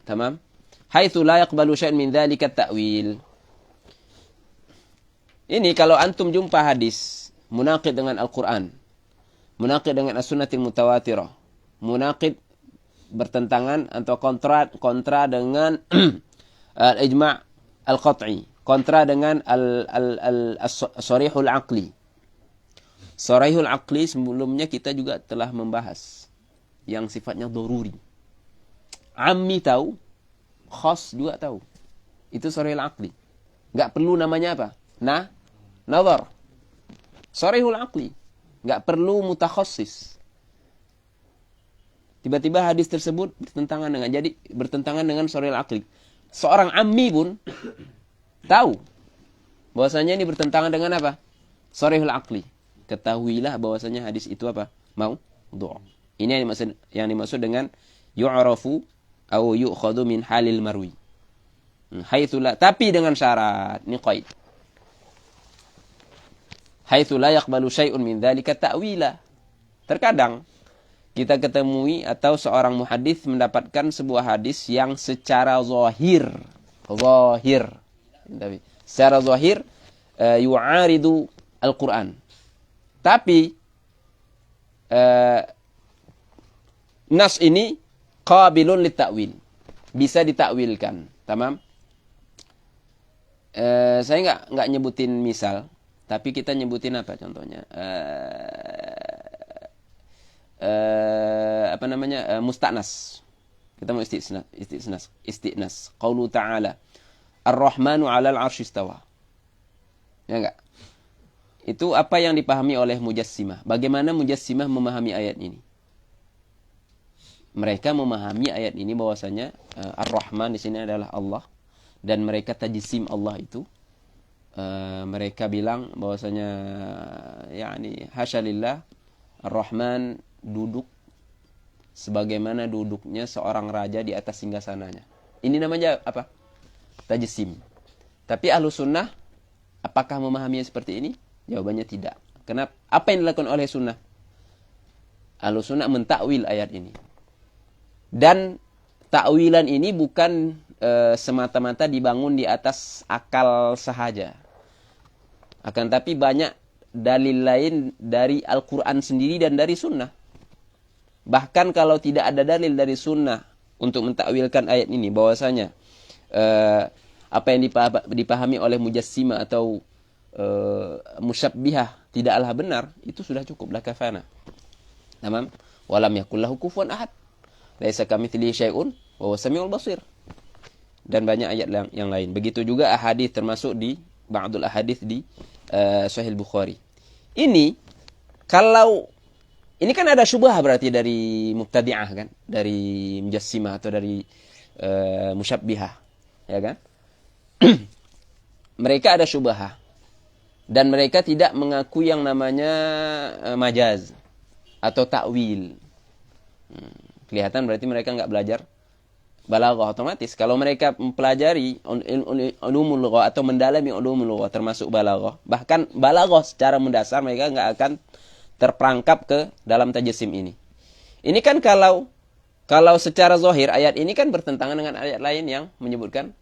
S1: Tamam? Haitsu la yaqbalu syai'un min dzalika at-ta'wil. Ini kalau antum jumpa hadis munaqid dengan Al-Qur'an, munaqid dengan as-sunnatil mutawatirah, munaqid bertentangan atau kontra dengan al-ijma' al-qat'i, kontra dengan as-sharihul aqli. Sharihul aqli sebelumnya kita juga telah membahas yang sifatnya daruri. Ammi tahu, khas juga tahu. Itu sharihul aqli. Enggak perlu namanya apa? Nazar. Sharihul aqli. Enggak perlu mutakhassis. Tiba-tiba hadis tersebut bertentangan dengan sharihul aqli. Seorang ammi pun tahu bahwasanya ini bertentangan dengan apa? Sharihul aqli. Ketahuilah bahwasanya hadis itu apa? Maudhu'. Ini yang dimaksud dengan yu'rafu au yu'khadhu min halil marwi. Haitsu la, tapi dengan syarat, ini qaid. Haitsu la yaqbalu syai'un min dzalika ta'wila. Terkadang kita ketemui atau seorang muhadis mendapatkan sebuah hadis yang secara zahir, tapi secara zahir yu'aridu Al-Quran. Tapi nas ini qabilun lit-ta'wil. Bisa ditakwilkan. Tamam? Saya nggak nyebutin misal, tapi kita nyebutin apa contohnya? Musta'nas. Kita mau isti'nas. Qaulu ta'ala Ar-Rahmanu 'alal 'arsy istawa. Ya enggak? Itu apa yang dipahami oleh Mujassimah. Bagaimana Mujassimah memahami ayat ini? Mereka memahami ayat ini bahwasanya Ar-Rahman di sini adalah Allah, dan mereka tajsim Allah itu. Mereka bilang bahwasanya yakni hasyalillah Ar-Rahman duduk sebagaimana duduknya seorang raja di atas singgasananya. Ini namanya apa? Tajsim. Tapi Ahlus Sunnah apakah memahaminya seperti ini? Jawabannya tidak. Kenapa? Apa yang dilakukan oleh Sunnah? Ahlus Sunnah mentakwil ayat ini. Dan takwilan ini bukan semata-mata dibangun di atas akal sahaja. Akan tapi banyak dalil lain dari Al-Quran sendiri dan dari Sunnah. Bahkan kalau tidak ada dalil dari Sunnah untuk mentakwilkan ayat ini, bahwasanya apa yang dipahami oleh Mujassimah atau musyabbihah tidaklah benar, itu sudah cukup, la kafana. Tamam? Walam yakul lahu kufuwan ahad. Laisa kamitslihi syai'un wa huwas samiul basir. Dan banyak ayat yang lain. Begitu juga ahadits, termasuk di ba'dul ahadits di Sahih Bukhari. Ini kan ada syubhah berarti dari mubtadi'ah kan, dari mujassimah atau dari musyabbihah, ya kan? Mereka ada syubhah dan mereka tidak mengakui yang namanya majaz atau takwil. Kelihatan berarti mereka nggak belajar balaghah otomatis. Kalau mereka mempelajari ulumul lughah atau mendalami ulumul lughah termasuk balaghah, bahkan balaghah secara mendasar, mereka nggak akan terperangkap ke dalam tajsim ini. Ini kan kalau secara zahir ayat ini kan bertentangan dengan ayat lain yang menyebutkan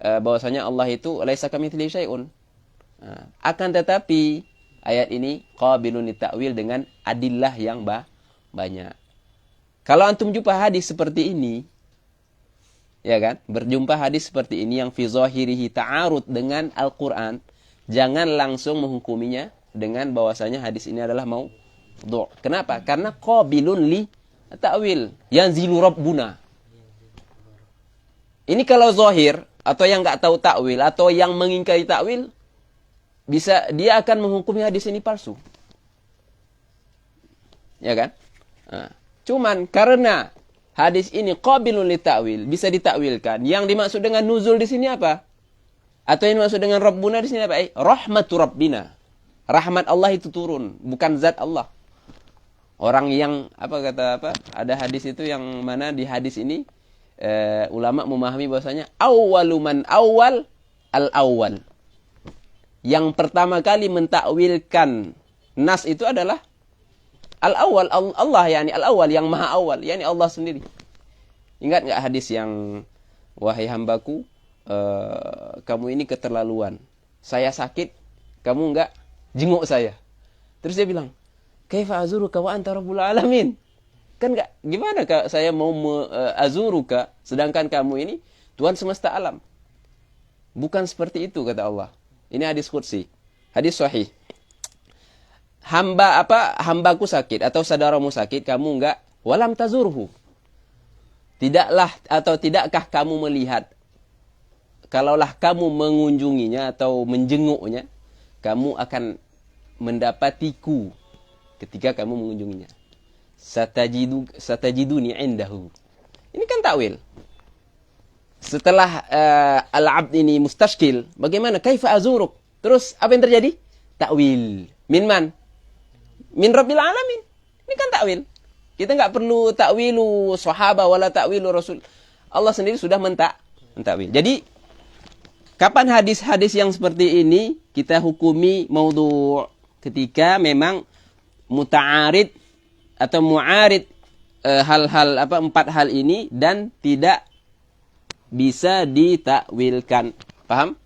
S1: bahwasanya Allah itu laisa kamitslihi syai'un. Akan tetapi ayat ini qabilun litta'wil dengan adillah yang banyak. Kalau antum jumpa hadis seperti ini, ya kan? Berjumpa hadis seperti ini yang fi zahirihi ta'arud dengan Al-Qur'an, jangan langsung menghukuminya dengan bahwasanya hadis ini adalah maudhu'. Kenapa? Karena qabilun li ta'wil, yanzilu rabbuna. Ini kalau zahir atau yang enggak tahu takwil atau yang mengingkari takwil, dia akan menghukumi hadis ini palsu. Ya kan? Cuman karena hadis ini qabilun li ta'wil, bisa ditakwilkan. Yang dimaksud dengan nuzul di sini apa? Atau yang dimaksud dengan rabbuna di sini apa? Rahmatu rabbina. Rahmat Allah itu turun, bukan zat Allah. Orang yang ada hadis itu yang mana di hadis ini ulama memahami bahwasanya awwaluman awwal al-awwal. Yang pertama kali mentakwilkan nas itu adalah al-awwal, Allah, yakni al-awwal, yang maha awal, yakni Allah sendiri. Ingat enggak hadis yang wahai hambaku, kamu ini keterlaluan. Saya sakit, kamu enggak jenguk saya. Terus dia bilang, "Kaifa azuruka wa anta rabbul alamin?" Kan enggak, gimana saya mau azuruka sedangkan kamu ini Tuhan semesta alam. Bukan seperti itu kata Allah. Ini hadis qudsi. Hadis sahih. Hambaku sakit atau saudaramu sakit, kamu enggak walam tazurhu. Tidaklah atau tidakkah kamu melihat, kalaulah kamu mengunjunginya atau menjenguknya, kamu akan mendapatiku ketika kamu mengunjunginya. Satajiduni indahu. Ini kan takwil. Setelah al-abd ini mustashkil, bagaimana? Kaifa azuruk? Terus apa yang terjadi? Takwil. Min man? Min Rabbil Alamin. Ini kan takwil. Kita nggak perlu takwilu sahabat wala takwilu rasul. Allah sendiri sudah mentakwil. Jadi kapan hadis-hadis yang seperti ini kita hukumi maudhu' ketika memang muta'arid atau mu'arid hal-hal empat hal ini dan tidak bisa ditakwilkan. Paham?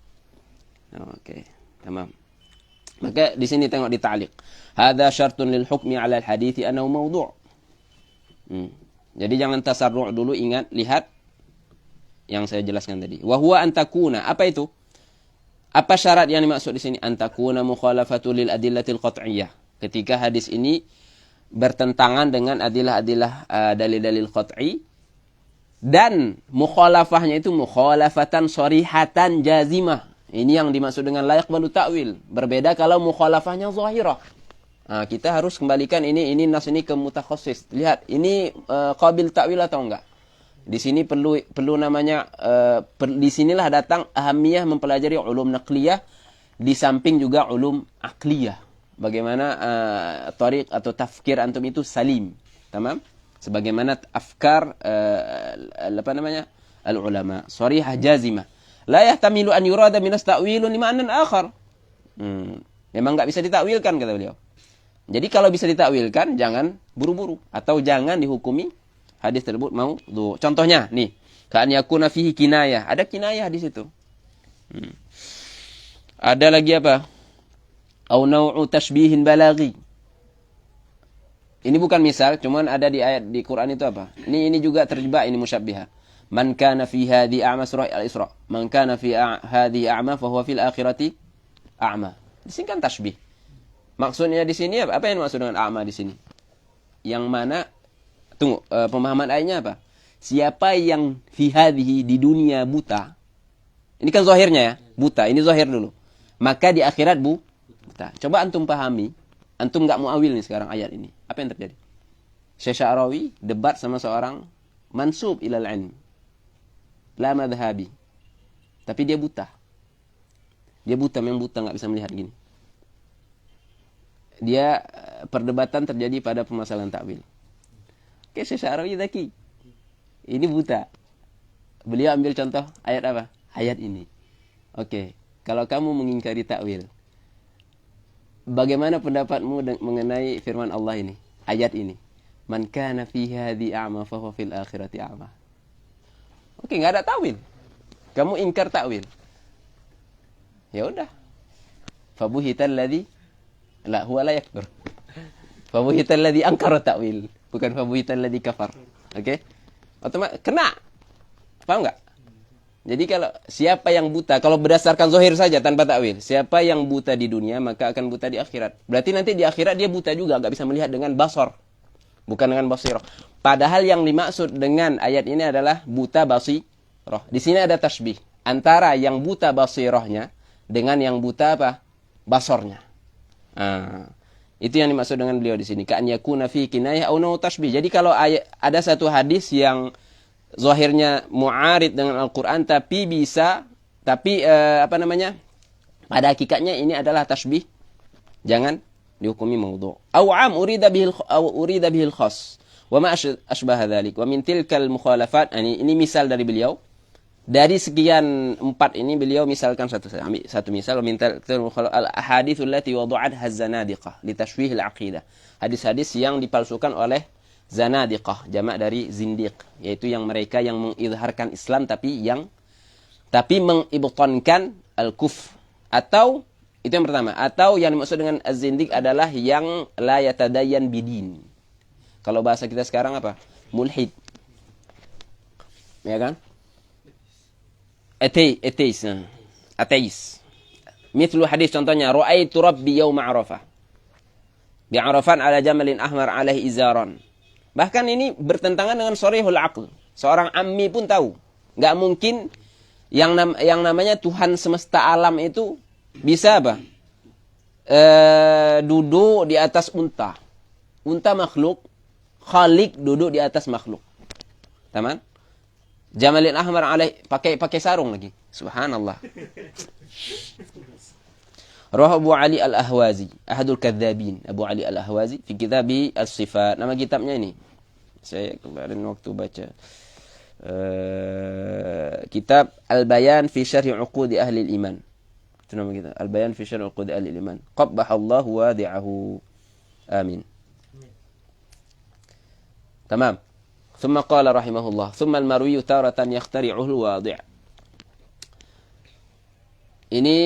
S1: Oke, tamam. Maka di sini tengok di ta'liq. Hadza syartun lil hukmi 'ala al-hadithi annahu maudhu'. Jadi jangan tasarru' dulu, ingat, lihat yang saya jelaskan tadi. Wa huwa an takuna, apa itu? Apa syarat yang dimaksud di sini? An takuna mukhalafatu lil adillatil qat'iyyah. Ketika hadis ini bertentangan dengan adilah-adilah dalil-dalil qat'i dan mukhalafahnya itu mukhalafatan sharihatan jazimah. Ini yang dimaksud dengan layak balu ta'wil. Berbeda kalau mukhalafahnya zahirah. Nah, kita harus kembalikan ini nas ini ke mutakhassis. Lihat, ini qabil ta'wil atau enggak? Di sini perlu namanya di sinilah datang ahamiyah mempelajari ulum naqliyah di samping juga ulum aqliyah. Bagaimana tariq atau tafkir antum itu salim. Tamam? Sebagaimana afkar al-ulama, sharihah jazimah. La yahtamilu an yurada minas ta'wilun lima'nan akhar. Memang enggak bisa ditakwilkan kata beliau. Jadi kalau bisa ditakwilkan, jangan buru-buru. Atau jangan dihukumi hadis tersebut maudhu'. Contohnya, nih. Ka'an yakuna fihi kinayah. Ada kinayah di situ. Ada lagi apa? Au naw'u tashbihin balaghi. Ini bukan misal, cuman ada di ayat di Quran itu apa? Ini juga terjebak, ini musyabbihah. Man kana fi hadhi a'ma, surah Al-Isra. Man kana fi hadhi a'ma fahuwa fil akhirati a'ma. Di sini kan tashbih. Maksudnya di sini apa? Apa yang maksud dengan a'ma di sini? Yang mana? Tunggu, pemahaman ayatnya apa? Siapa yang fi hadhihi di dunia buta. Ini kan zahirnya ya, buta. Ini zahir dulu. Maka di akhirat buta. Coba antum pahami. Antum enggak muawil nih sekarang ayat ini. Apa yang terjadi? Syekh Sya'rawi debat sama seorang mansub ilal ilm. La madhhabi. Tapi dia buta. Dia buta, memang buta, enggak bisa melihat gini. Dia perdebatan terjadi pada permasalahan takwil. Oke, Syekh Sya'rawi zaki. Ini buta. Beliau ambil contoh ayat apa? Ayat ini. Oke, kalau kamu mengingkari takwil, bagaimana pendapatmu mengenai firman Allah ini? Ayat ini. Man kana fi hadhi a'ma fa huwa fil akhirati a'ma. Oke, enggak ada takwil. Kamu ingkar takwil. Ya udah. Fabuhital ladzi la huwa la yakfur. Fabuhital ladzi ankara ta'wil, bukan fabuhital ladzi kafar. Oke? Otomatis kena. Paham enggak? Jadi kalau siapa yang buta, kalau berdasarkan zahir saja tanpa takwil, siapa yang buta di dunia maka akan buta di akhirat. Berarti nanti di akhirat dia buta juga, enggak bisa melihat dengan basar. Bukan dengan basirah. Padahal yang dimaksud dengan ayat ini adalah buta basirah. Di sini ada tashbih antara yang buta basirahnya dengan yang buta apa? Basornya. Itu yang dimaksud dengan beliau di sini. Ka'an yakuna fi kinayah au naw tashbih. Jadi kalau ada satu hadis yang zahirnya mu'arid dengan Al-Qur'an tapi pada hakikatnya ini adalah tashbih, jangan dihukumi maudhu'. Au 'am urida bihil khas. Wa ma ashbaha dzalik. Wa min tilkal mukhalafat, ini misal dari beliau. Dari sekian 4 ini beliau misalkan satu misal, minta al-ahaditsul lati wadu'at az-zanadiqah li tashwih al-aqidah. Hadis-hadis yang dipalsukan oleh zanadiqah, jamak dari zindiq, yaitu yang mereka yang mengizharkan Islam tapi mengibtankan al-kufr. Atau itu yang pertama, atau yang dimaksud dengan az-zindiq adalah yang la yatadayyan bidin. Kalau bahasa kita sekarang apa? Mulhid. Ya kan? Ateis. ateis. Mithlu hadis contohnya, ra'aitu rabbi yauma Arafah. Di Arafat ala jamalin ahmar alaihi izaran. Bahkan ini bertentangan dengan sharihul aql. Seorang ammi pun tahu. Nggak mungkin yang namanya Tuhan semesta alam itu bisa apa? Duduk di atas unta. Unta makhluk, Khalik duduk di atas makhluk. Taman? Jamalin ahmar alaihi pakai sarung lagi. Subhanallah. Rawahu Abu Ali Al-Ahwazi, ahadul kadzabin, Abu Ali Al-Ahwazi fi kitabih As-Sifat. Nama kitabnya ini. Saya kemarin waktu baca kitab Al-Bayan fi Syarh Uqud Ahli Al-Iman. Itu nama kita. Al-Bayan fi Syarh Uqud Ahli Al-Iman. Qabbahallahu wadi'ahu. Amin. Tamam. ثم قال رحمه الله ثم المروي تارة يخترعه الواضع. Ini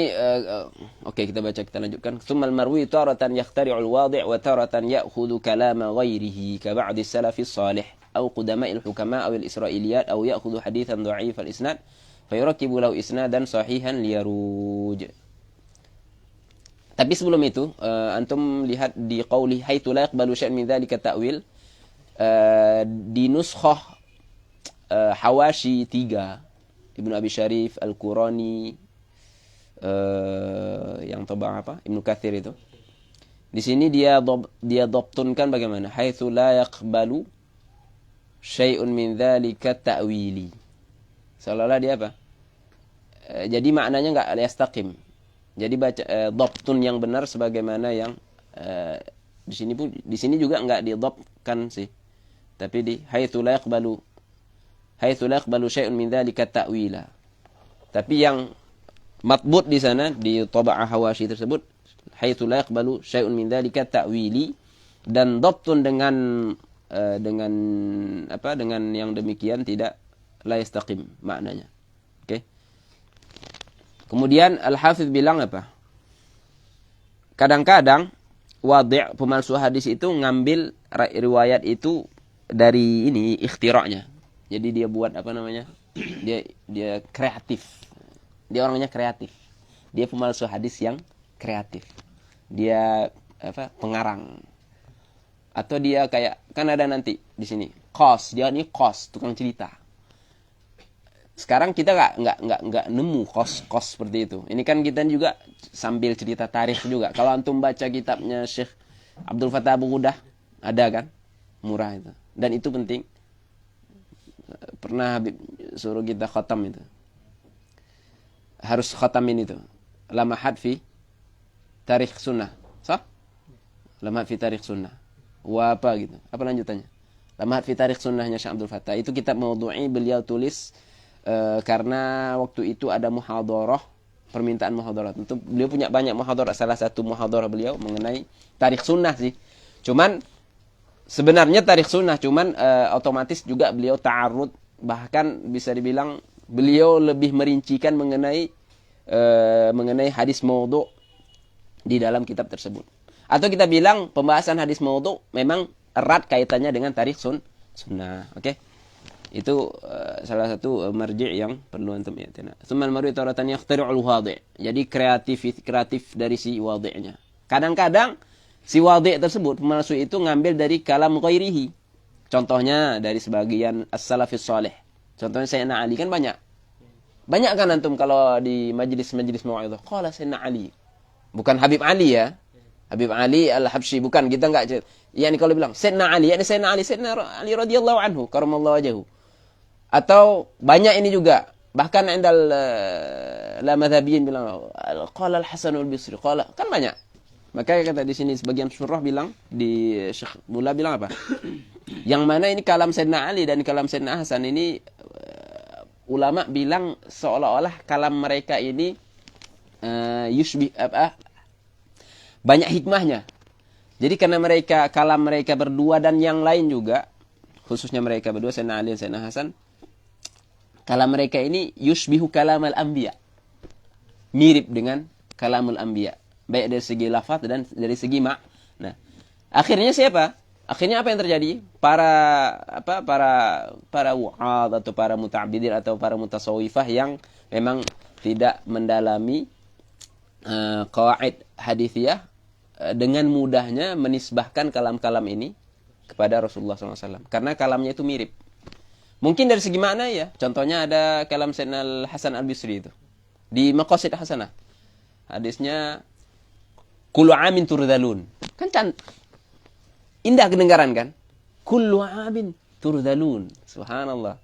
S1: oke, kita baca, kita lanjutkan. Tsummal marwi taratan yakhtari'ul wadi' wa taratan ya'khudhu kalama ghairihi ka ba'd as-salaf as-salih aw qudama'il hukama aw al-isra'iliyat aw ya'khudhu hadithan dha'if al-isnad fayurakkibu lahu isnadan sahihan liyaruj. Tapi sebelum itu antum lihat di qauli haitsu la yaqbalu syai'an min dzalika ta'wil, di nuskhah Hawashi 3 Ibnu Abi Syarif Al-Qurani, yang tebang apa? Ibnu Katsir itu. Di sini dia dhabtunkan bagaimana? Haitsu la yaqbalu syai'un min dzalika ta'wili. Seolah-olah dia apa? Jadi maknanya enggak yastaqim. Jadi baca dhabtun yang benar sebagaimana yang di sini juga enggak didhabtkan sih. Tapi di haitsu la yaqbalu syai'un min dzalika ta'wila. Tapi yang matbut di sana di Taba'ah Hawashi tersebut haitsu la yaqbalu syai'un min dzalika ta'wili, dan dhabtun dengan yang demikian tidak la yastaqim maknanya. Oke. Kemudian Al-Hafidz bilang apa? Kadang-kadang wadhi' pemalsu hadis itu ngambil riwayat itu dari ini ikhtira'nya. Jadi dia buat apa namanya? Dia kreatif. Dia orangnya kreatif. Dia pemalsu hadis yang kreatif. Dia pengarang. Atau dia kayak, kan ada nanti di sini qas, dia ini qas, tukang cerita. Sekarang kita nggak nemu qas seperti itu. Ini kan kita juga sambil cerita tarikh juga. Kalau antum baca kitabnya Syekh Abdul Fattah Abu Ghudah, ada kan? Murah itu. Dan itu penting. Pernah Habib suruh kita khatam itu. Harus khatamin itu. Lamahat fi tarikh sunnah. Sah? Lamahat fi tarikh sunnah. Wa apa gitu. Apa lanjutannya? Lamahat fi tarikh sunnahnya Syekh Abdul Fattah. Itu kitab maudhu'i, beliau tulis karena waktu itu ada muhadharah, permintaan muhadharah. Tentu beliau punya banyak muhadharah. Salah satu muhadharah beliau mengenai tarikh sunnah sih. Cuman sebenarnya tarikh sunnah, cuman otomatis juga beliau ta'arud, bahkan bisa dibilang beliau lebih merincikan mengenai hadis maudhu' di dalam kitab tersebut. Atau kita bilang pembahasan hadis maudhu' memang erat kaitannya dengan tarikh sunnah. Oke? Itu salah satu marji' yang perlu antum i'tina. Tsumma al-marwi taratan yakhtari'ul wadhi'. Jadi kreatif dari si wadhi'nya. Kadang-kadang si wadhi' tersebut pemalsu itu ngambil dari kalam ghairihi. Contohnya dari sebagian as-salafis salih. Contohnya Sayyidina Ali kan banyak. Banyak kan antum kalau di majlis-majlis mau'izah. Qala Sayyidina Ali. Bukan Habib Ali ya. Habib Ali Al-Habsyi, bukan, kita enggak. Yani kalau bilang Sayyidina Ali, yani Sayyidina Ali radhiyallahu anhu, karamallahu wajhahu. Atau banyak ini juga. Bahkan indal la madhabiyin bilang qala Al-Hasan al-Basri, qala, kan banyak. Maka kata di sini sebagian syurah bilang, di Syekh Mula bilang apa? Yang mana ini kalam Sayyidina Ali dan kalam Sayyidina Hasan ini ulama bilang seolah-olah kalam mereka ini yushbih banyak hikmahnya. Jadi karena kalam mereka berdua dan yang lain juga, khususnya mereka berdua Sayyidina Ali dan Sayyidina Hasan, kalam mereka ini yushbihu kalamal anbiya. Mirip dengan kalamul anbiya. Baik dari segi lafaz dan dari segi makna. Akhirnya siapa? Akhirnya apa yang terjadi? Para wa'ad atau para muta'abbidin atau para mutasawwifah yang memang tidak mendalami qawaid hadithiyah dengan mudahnya menisbahkan kalam-kalam ini kepada Rasulullah SAW. Karena kalamnya itu mirip. Mungkin dari segi makna ya. Contohnya ada kalam Sayyidina Al-Hasan Al-Bisri itu. Di Maqasid Hasanah. Hadisnya kullu amin turdalun. Kan indah kedengaran kan? Kullu amin turdalun. Subhanallah.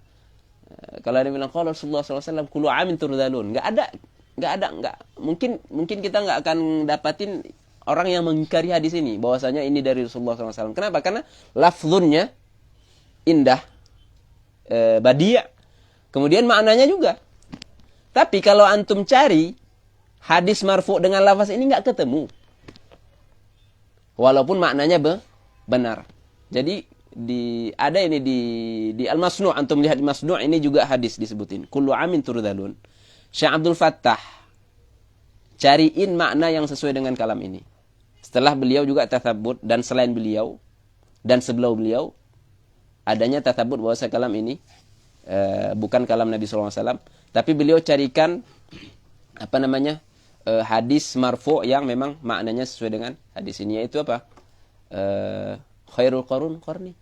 S1: Kalau ada bilang qala Rasulullah SAW kullu amin turdalun. Enggak ada. Mungkin kita enggak akan dapatin orang yang mengingkari hadis ini bahwasanya ini dari Rasulullah SAW. Kenapa? Karena lafzunnya indah, badi', kemudian maknanya juga. Tapi kalau antum cari hadis marfu' dengan lafaz ini enggak ketemu. Walaupun maknanya benar. Jadi ada ini di Al-Masnu', antum lihat di Masnu' ini juga hadis disebutin. Kullu amin turdalun. Syekh Abdul Fattah cariin makna yang sesuai dengan kalam ini. Setelah beliau juga tatsabbut dan selain beliau dan sebelum beliau adanya tatsabbut bahwa kalam ini bukan kalam Nabi SAW, tapi beliau carikan hadis marfu' yang memang maknanya sesuai dengan hadis ini, yaitu apa? Khairul qurun qarni.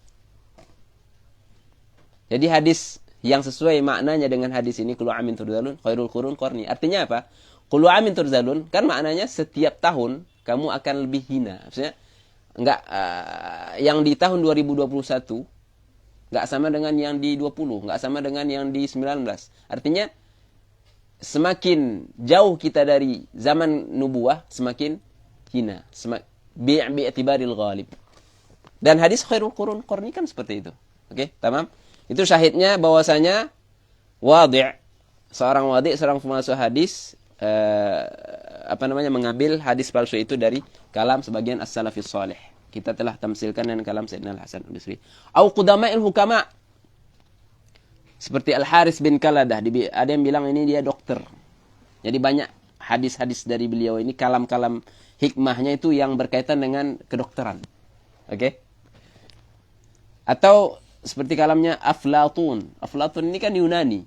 S1: Jadi hadis yang sesuai maknanya dengan hadis ini kullu amin turzalun khairul qurun qarni. Artinya apa? Kullu amin turzalun kan maknanya setiap tahun kamu akan lebih hina. Maksudnya enggak yang di tahun 2021 enggak sama dengan yang di 20, enggak sama dengan yang di 19. Artinya semakin jauh kita dari zaman nubuwah semakin hina. Bi'tibaril ghalib. Dan hadis khairul qurun qarni kan seperti itu. Oke, tamam? Itu syahidnya bahwasanya seorang pemalsu hadis mengambil hadis palsu itu dari kalam sebagian as-salafis salih. Kita telah tamsilkan dengan kalam Sayyidina Al-Hasan Al-Bisri. Au qudama'il hukama. Seperti Al-Haris bin Kaladah, ada yang bilang ini dia dokter. Jadi banyak hadis-hadis dari beliau ini kalam-kalam hikmahnya itu yang berkaitan dengan kedokteran. Oke? Atau seperti kalamnya Aflatun. Aflatun ini kan Yunani.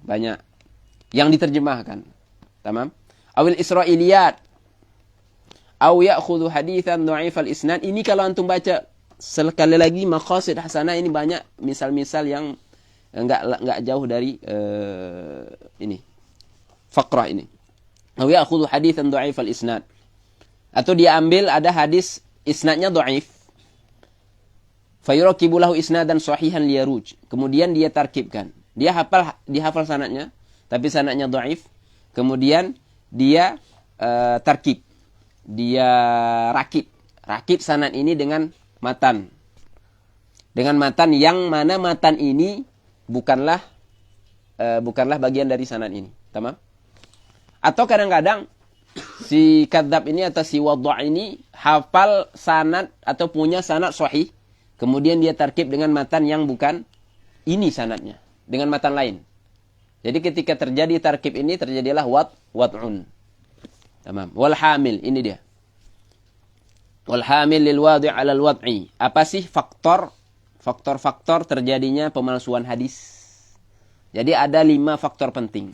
S1: Banyak yang diterjemahkan. Tamam? Awil Israiliyat. Aw ya'khudhu haditsan dha'ifal isnad. Ini kalau antum baca sekali lagi Maqasid Hasanah ini banyak misal-misal yang enggak jauh dari ini. Faqrah ini. Aw ya'khudhu haditsan dha'ifal isnad. Atau dia ambil ada hadis isnadnya dhaif. Fayurakibu lahu isnadan sahihan liyaruj. Kemudian dia tarkibkan. Dia hafal sanadnya, tapi sanadnya dhaif. Kemudian dia tarkib. Dia rakib sanad ini dengan matan. Dengan matan yang mana matan ini bukanlah bagian dari sanad ini. Tamam? Atau kadang-kadang si kadzab ini atau si wadha' ini hafal sanad atau punya sanad sahih. Kemudian dia tarkib dengan matan yang bukan ini sanadnya, dengan matan lain. Jadi ketika terjadi tarkib ini terjadilah wad'un. Tamam. Wal hamil, ini dia. Wal hamil lil wadi' 'ala al wad'i. Apa sih faktor terjadinya pemalsuan hadis? Jadi ada 5 faktor penting.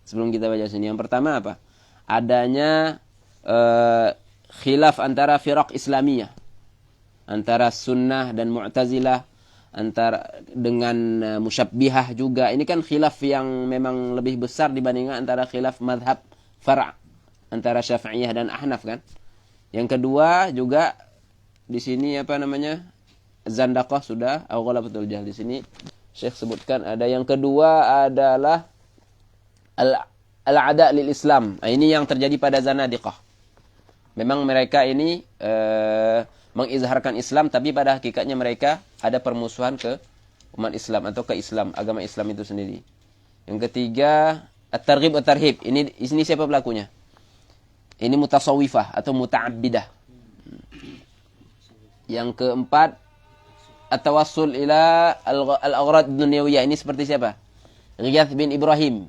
S1: Sebelum kita baca sini, yang pertama apa? Adanya khilaf antara firaq Islamiyah. Antara sunnah dan mu'tazilah, antara dengan musyabbihah juga. Ini kan khilaf yang memang lebih besar dibandingkan antara khilaf madhab far' antara Syafi'iyah dan Ahnaf kan. Yang kedua juga di sini zandaqah sudah, au ghalabatul jahl. Di sini Syekh sebutkan ada yang kedua adalah al-ada' lil Islam. Nah, ini yang terjadi pada zanadiqah. Memang mereka ini mengizharkan Islam, tapi pada hakikatnya mereka ada permusuhan ke umat Islam atau ke Islam, agama Islam itu sendiri. Yang ketiga, at-targhib wa tarhib. Ini siapa pelakunya? Ini mutasawwifah atau muta'abbidah. Yang keempat, at-tawassul ila al-aghrad dunyawiyah. Ini seperti siapa? Ghiyath bin Ibrahim.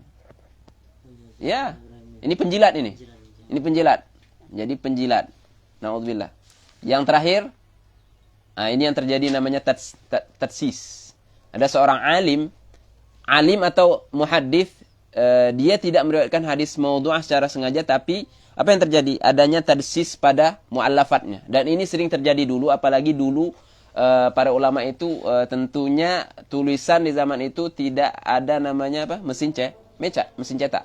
S1: Ya, ini penjilat ini. Ini penjilat. Jadi penjilat. Na'udzubillah. Yang terakhir, Nah, ini yang terjadi namanya tadsis. Ada seorang alim atau muhaddits, dia tidak meriwayatkan hadis maudhu'ah secara sengaja, tapi apa yang terjadi? Adanya tadsis pada mu'allafatnya. Dan ini sering terjadi dulu, apalagi dulu para ulama itu tentunya tulisan di zaman itu tidak ada namanya apa? Mesin cetak.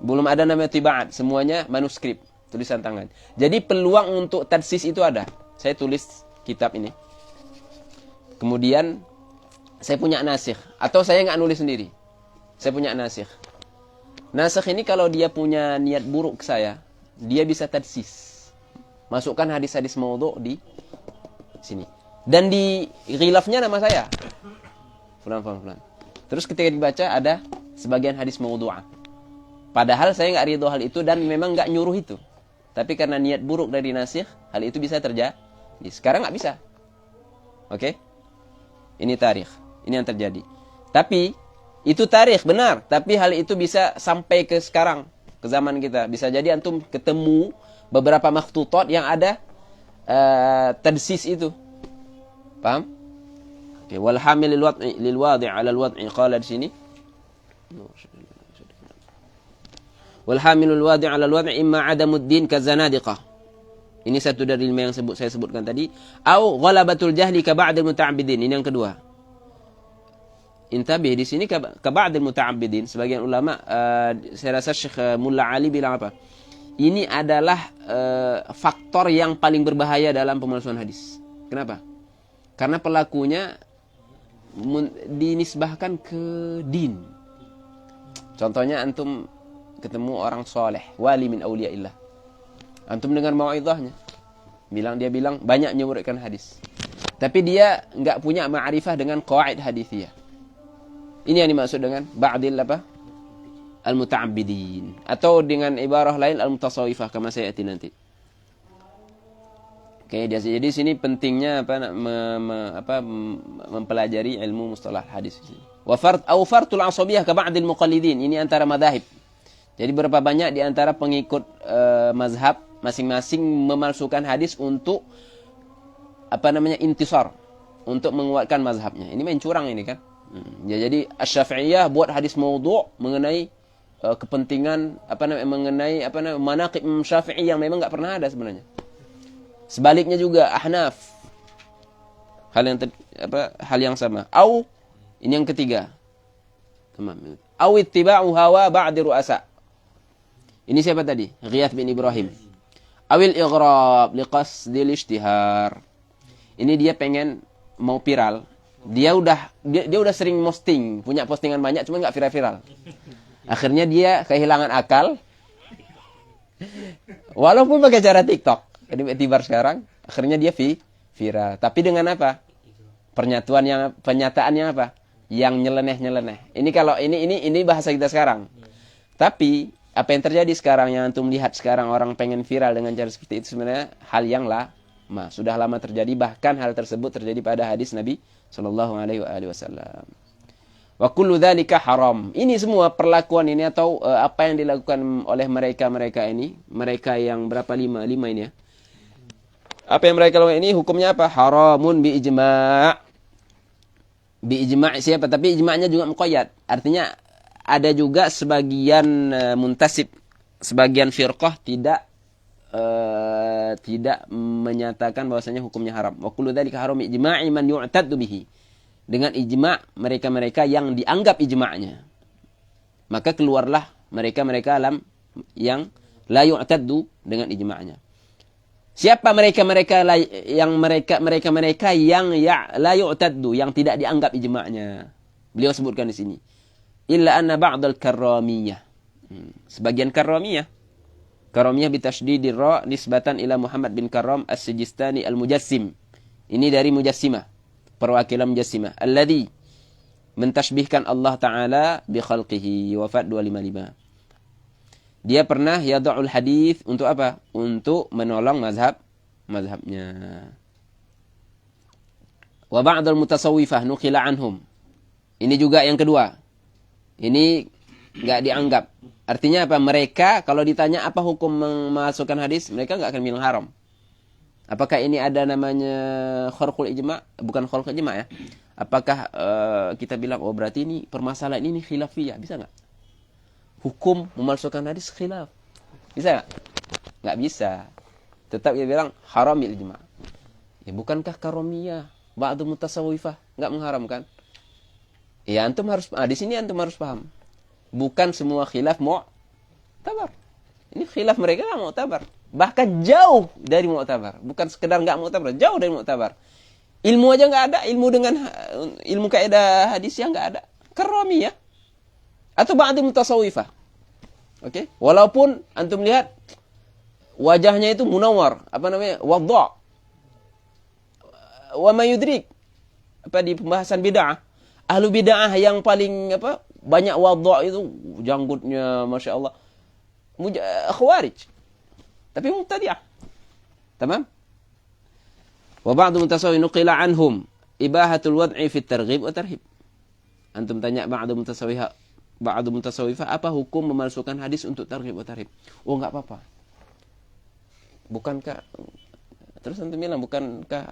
S1: Belum ada namanya tiba'at, semuanya manuskrip, tulisan tangan. Jadi peluang untuk tadsis itu ada. Saya tulis kitab ini. Kemudian saya punya nasikh, atau saya nggak nulis sendiri. Saya punya nasikh. Nasikh ini kalau dia punya niat buruk ke saya, dia bisa tadsis. Masukkan hadis-hadis maudhu' di sini. Dan di ghilafnya nama saya. Fulan. Terus ketika dibaca ada sebagian hadis maudhu'ah. Padahal saya nggak ridho hal itu dan memang nggak nyuruh itu. Tapi karena niat buruk dari nasikh, hal itu bisa terjadi. Sekarang nggak bisa. Oke? Ini tarikh. Ini yang terjadi. Tapi itu tarikh benar. Tapi hal itu bisa sampai ke sekarang, ke zaman kita. Bisa jadi antum ketemu beberapa makhtutat yang ada tadsis itu. Paham? Oke. Wal hamil lil wadi' 'ala al wad'i qala di sini. Wal hamilul wadi' 'ala al wad'i imma 'adamuddin kazanadiqah. Ini satu dari lima yang saya sebutkan tadi. Au ghalabatul jahli ka ba'dil muta'abbidin. Ini yang kedua. Intabih di sini ka ba'dil muta'abbidin. Sebagian ulama, saya rasa Syekh Mullah Ali bilang apa? Ini adalah faktor yang paling berbahaya dalam pemalsuan hadis. Kenapa? Karena pelakunya dinisbahkan ke din. Contohnya antum ketemu orang soleh, wali min awliyaillah. Antum dengar mau'idhahnya. Dia bilang banyak menyebutkan hadis. Tapi dia enggak punya ma'rifah dengan qawaid hadithiyah. Ini yang dimaksud dengan ba'dil apa? Al-muta'abbidin. Atau dengan ibarah lain al-mutasawifah kama sayati nanti. Oke, jadi sini pentingnya mempelajari ilmu mustalah hadis di sini. Wa fartul asabiyah ka ba'dil muqallidin. Ini antara madhahib. Jadi berapa banyak di antara pengikut mazhab masing-masing memalsukan hadis untuk intisar, untuk menguatkan mazhabnya. Ini main curang ini kan. Jadi Asy-Syafi'iyah buat hadis maudhu' mengenai kepentingan mengenai manaqib Syafi'i yang memang enggak pernah ada sebenarnya. Sebaliknya juga Ahnaf. Hal yang sama. Ini yang ketiga. Tamam. Au ittiba'u hawa ba'di ru'asa. Ini siapa tadi? Ghiyath bin Ibrahim. Awil ighrab liqasdil ishtihar. Ini dia pengen mau viral. Dia udah sering posting, punya postingan banyak cuma enggak viral-viral. Akhirnya dia kehilangan akal. Walaupun pakai cara TikTok. Jadi itibar sekarang, akhirnya dia viral. Tapi dengan apa? Pernyataan yang apa? Yang nyeleneh-nyeleneh. Ini kalau ini bahasa kita sekarang. Tapi apa yang terjadi sekarang yang antum lihat sekarang orang pengen viral dengan cara seperti itu sebenarnya hal yang lama, sudah lama terjadi, bahkan hal tersebut terjadi pada hadis Nabi sallallahu alaihi wasallam. Wa kullu dzalika haram. Ini semua perlakuan ini atau apa yang dilakukan oleh mereka ini, mereka yang berapa lima ini ya. Apa yang mereka lakukan ini hukumnya apa? Haramun bi ijma'. Bi ijma' siapa? Tapi ijma'nya juga muqayyad. Artinya ada juga sebagian muntasib, sebagian firqah tidak menyatakan bahwasanya hukumnya haram. Wa kullu dzalika haram ijma'i man yu'taddu bihi. Dengan ijma' mereka-mereka yang dianggap ijma'nya. Maka keluarlah mereka-mereka yang la yu'taddu dengan ijma'nya. Siapa mereka-mereka yang la yu'taddu, yang tidak dianggap ijma'nya? Beliau sebutkan di sini. Illa anna ba'dal karramiyah. Sebagian karramiyah. Karramiyah bitasydidil ra nisbatan ila Muhammad bin Karram As-Sijistani Al-Mujassim. Ini dari Mujassimah, perwakilan Mujassimah. Alladhi mentashbihkan Allah Ta'ala bi khalqihi. Wafat 255. Dia pernah yada'ul hadis untuk apa? Untuk menolong mazhabnya. Wa ba'dal mutasawwifah nuqila anhum. Ini juga yang kedua. Ini enggak dianggap. Artinya apa? Mereka kalau ditanya apa hukum memasukkan hadis, mereka enggak akan bilang haram. Apakah ini ada namanya kharqul ijma'? Bukan kharqul ijma' ya. Apakah kita bilang, oh berarti ini permasalahan ini khilafiyah. Bisa nggak? Hukum memalsukan hadis khilaf. Bisa nggak? Nggak bisa. Tetap dia bilang haram bil ijma'. Ya bukankah karomiyah? Ba'du mutasawwifah nggak mengharamkan? Ya antum harus, di sini antum harus paham. Bukan semua khilaf mu'tabar. Ini khilaf mereka nggak mu'tabar. Bahkan jauh dari mu'tabar. Bukan sekedar nggak mu'tabar, jauh dari mu'tabar. Ilmu aja nggak ada, ilmu kaidah hadisnya nggak ada. Karomiyah atau ba'du mutasawwifah. Oke? Walaupun antum lihat wajahnya itu munawwar, apa namanya? Wadha'. Wa ma yudrik. Apa di pembahasan bid'ah? Ahlu bid'ah yang paling banyak wadha' itu janggutnya Masya Allah. Khawarij. Tapi mubtadi'ah. Tamam? Wa ba'du mutasawwi nuqila anhum ibahatul wad'i fi targhib wa tarhib. Antum tanya ba'du mutasawwifah apa hukum memalsukan hadis untuk targhib wa tarhib? Oh enggak apa-apa. Bukankah terus antum bilang bukankah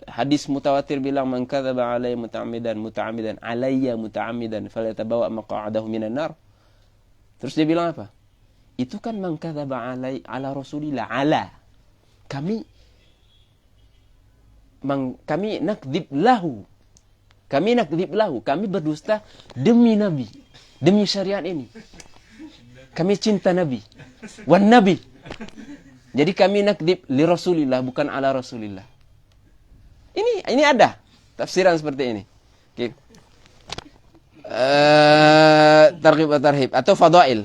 S1: hadis mutawatir bilang man kadzaba alayya muta'ammidan alayya muta'ammidan falyatabawa maq'adahu minan nar. Terus dia bilang apa? Itu kan man kadzaba ala Rasulillah ala. Kami nakdzib lahu. Kami berdusta demi Nabi, demi syariat ini. Kami cinta Nabi. Wan Nabi. Jadi kami nakdzib li Rasulillah bukan ala Rasulillah. Ini ada tafsiran seperti ini. Oke. Targhib wa tarhib atau fadail.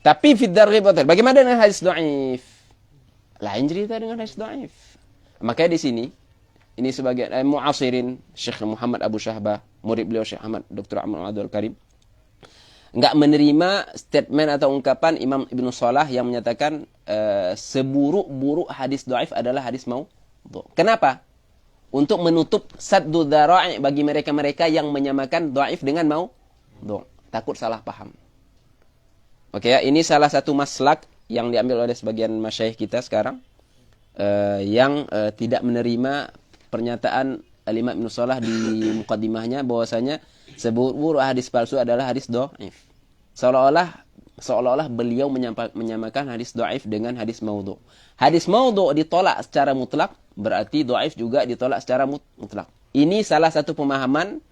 S1: Tapi fi targhib wa tarhib. Bagaimana dengan hadis dhaif? Lain cerita dengan hadis dhaif. Makanya di sini ini sebagian mu'asirin Syekh Muhammad Abu Syahbah, murid beliau Syekh Ahmad Dr. Ahmad Abdul Karim, enggak menerima statement atau ungkapan Imam Ibnu Shalah yang menyatakan seburuk-buruk hadis dhaif adalah hadis maudhu'. Kenapa? Untuk menutup saddu dzara'i bagi mereka-mereka yang menyamakan dhaif dengan maudhu'. Takut salah paham. Oke ya, ini salah satu maslak yang diambil oleh sebagian masyayikh kita sekarang yang tidak menerima pernyataan Al-Imam Ibnu Shalah di muqaddimahnya bahwasanya seburuk-buruk hadis palsu adalah hadis dhaif. Seolah-olah beliau menyamakan hadis dhaif dengan hadis maudhu'. Hadis maudhu' ditolak secara mutlak, berarti dhaif juga ditolak secara mutlak. Ini salah satu pemahaman